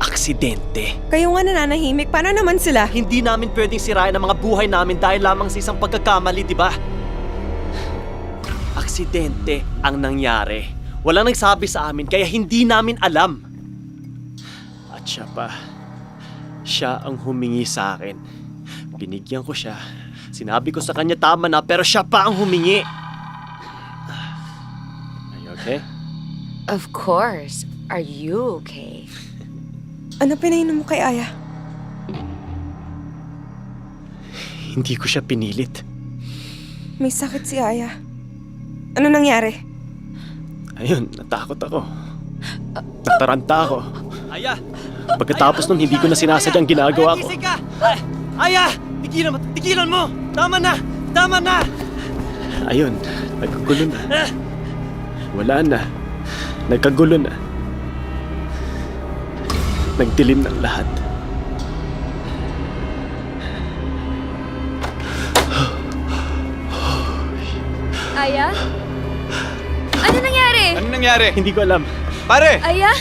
Aksidente. Kayo nga nananahimik, paano naman sila? Hindi namin pwedeng sirain ang mga buhay namin dahil lamang sa isang pagkakamali, di ba? Aksidente ang nangyari. Walang nagsabi sa amin kaya hindi namin alam. At siya pa, siya ang humingi sa akin. Binigyan ko siya. Sinabi ko sa kanya tama na pero siya pa ang humingi. Are you okay? Of course. Are you okay? Ano pinainom mo kay Aya? Hindi ko siya pinilit. May sakit si Aya. Ano nangyari? Ayun, natakot ako. Nataranta ako. Aya! Pagkatapos nun, hindi ko na sinasadyang ginagawa ko. Aya! Tigilan mo! Tama na! Tama na! Ayun, nagkagulo na. Wala na. Nagkagulo na. Nagdilim ng lahat. Aya? Ano nangyari? Ano nangyari? Hindi ko alam. Pare! Aya?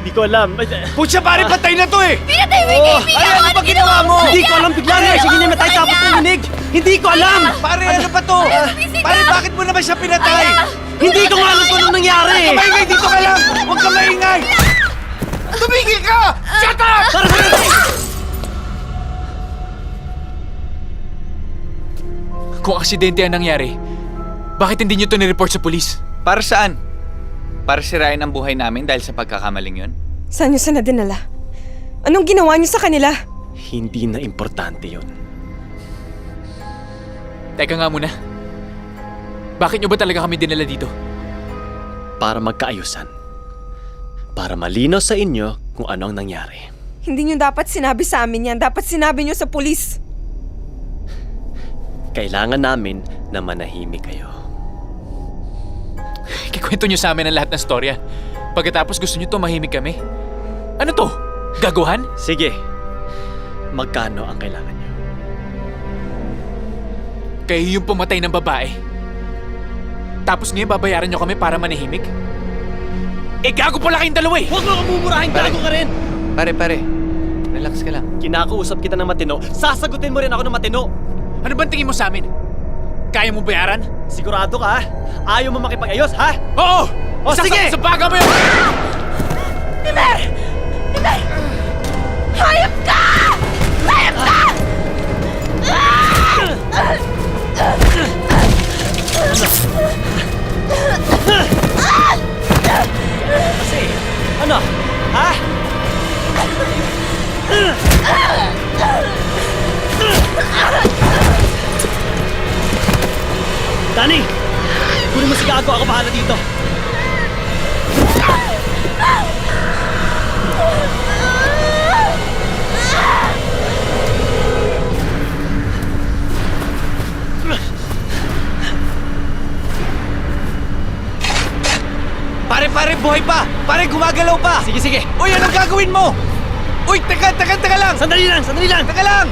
Hindi ko alam. Pucha, pare, patay na to eh! Pinatay mo yung kaibigan ko! Ano ba ginawa mo? Hindi ko alam. Bigla na siya ginimatay tapos narinig. Hindi ko alam. Pare, ano ba to? Pare, bakit mo naman siya pinatay? Hindi ko nga alam kung anong nangyari. Maingay, dito ka lang! Huwag ka maingay! Tumigil ka! Shut up! Kung aksidente ang nangyari, bakit hindi nyo to nireport sa polis? Para saan? Para sirain ang buhay namin dahil sa pagkakamaling yun? Saan niyo sana dinala? Anong ginawa niyo sa kanila? Hindi na importante yun. Teka nga muna. Bakit nyo ba talaga kami dinala dito? Para magkaayusan. Para malinaw sa inyo kung ano ang nangyari. Hindi niyo dapat sinabi sa amin yan. Dapat sinabi niyo sa pulis. Kailangan namin na manahimik kayo. Kikwento nyo sa amin ang lahat ng storya. Pagkatapos gusto nyo tumahimik kami. Ano to? Gaguhan? Sige. Magkano ang kailangan nyo? Kayo yung pumatay ng babae. Tapos ngayon babayaran nyo kami para manahimik? Eh, gago pala kayong dalawa eh! Huwag mo kang mumurahin! Gago ka rin! Pare, relax ka lang. Kinakausap kita ng matino. Sasagutin mo rin ako ng matino. Ano bang tingin mo sa amin? Kaya mo bayaran? Sigurado ka, ha? Ayaw mo makipag-ayos, ha? Oo! O, sige! Sa baga mo yun! Tiber! Tiber! Hayop ka! Hayop ka! Kasi, ano? Ha? Dani! Kunin mo si Gago, ako bahala dito. Pare, buhay pa! Pare, gumagalaw pa! Sige. Uy, anong gagawin mo? Uy, teka lang! Sandali lang! Teka lang!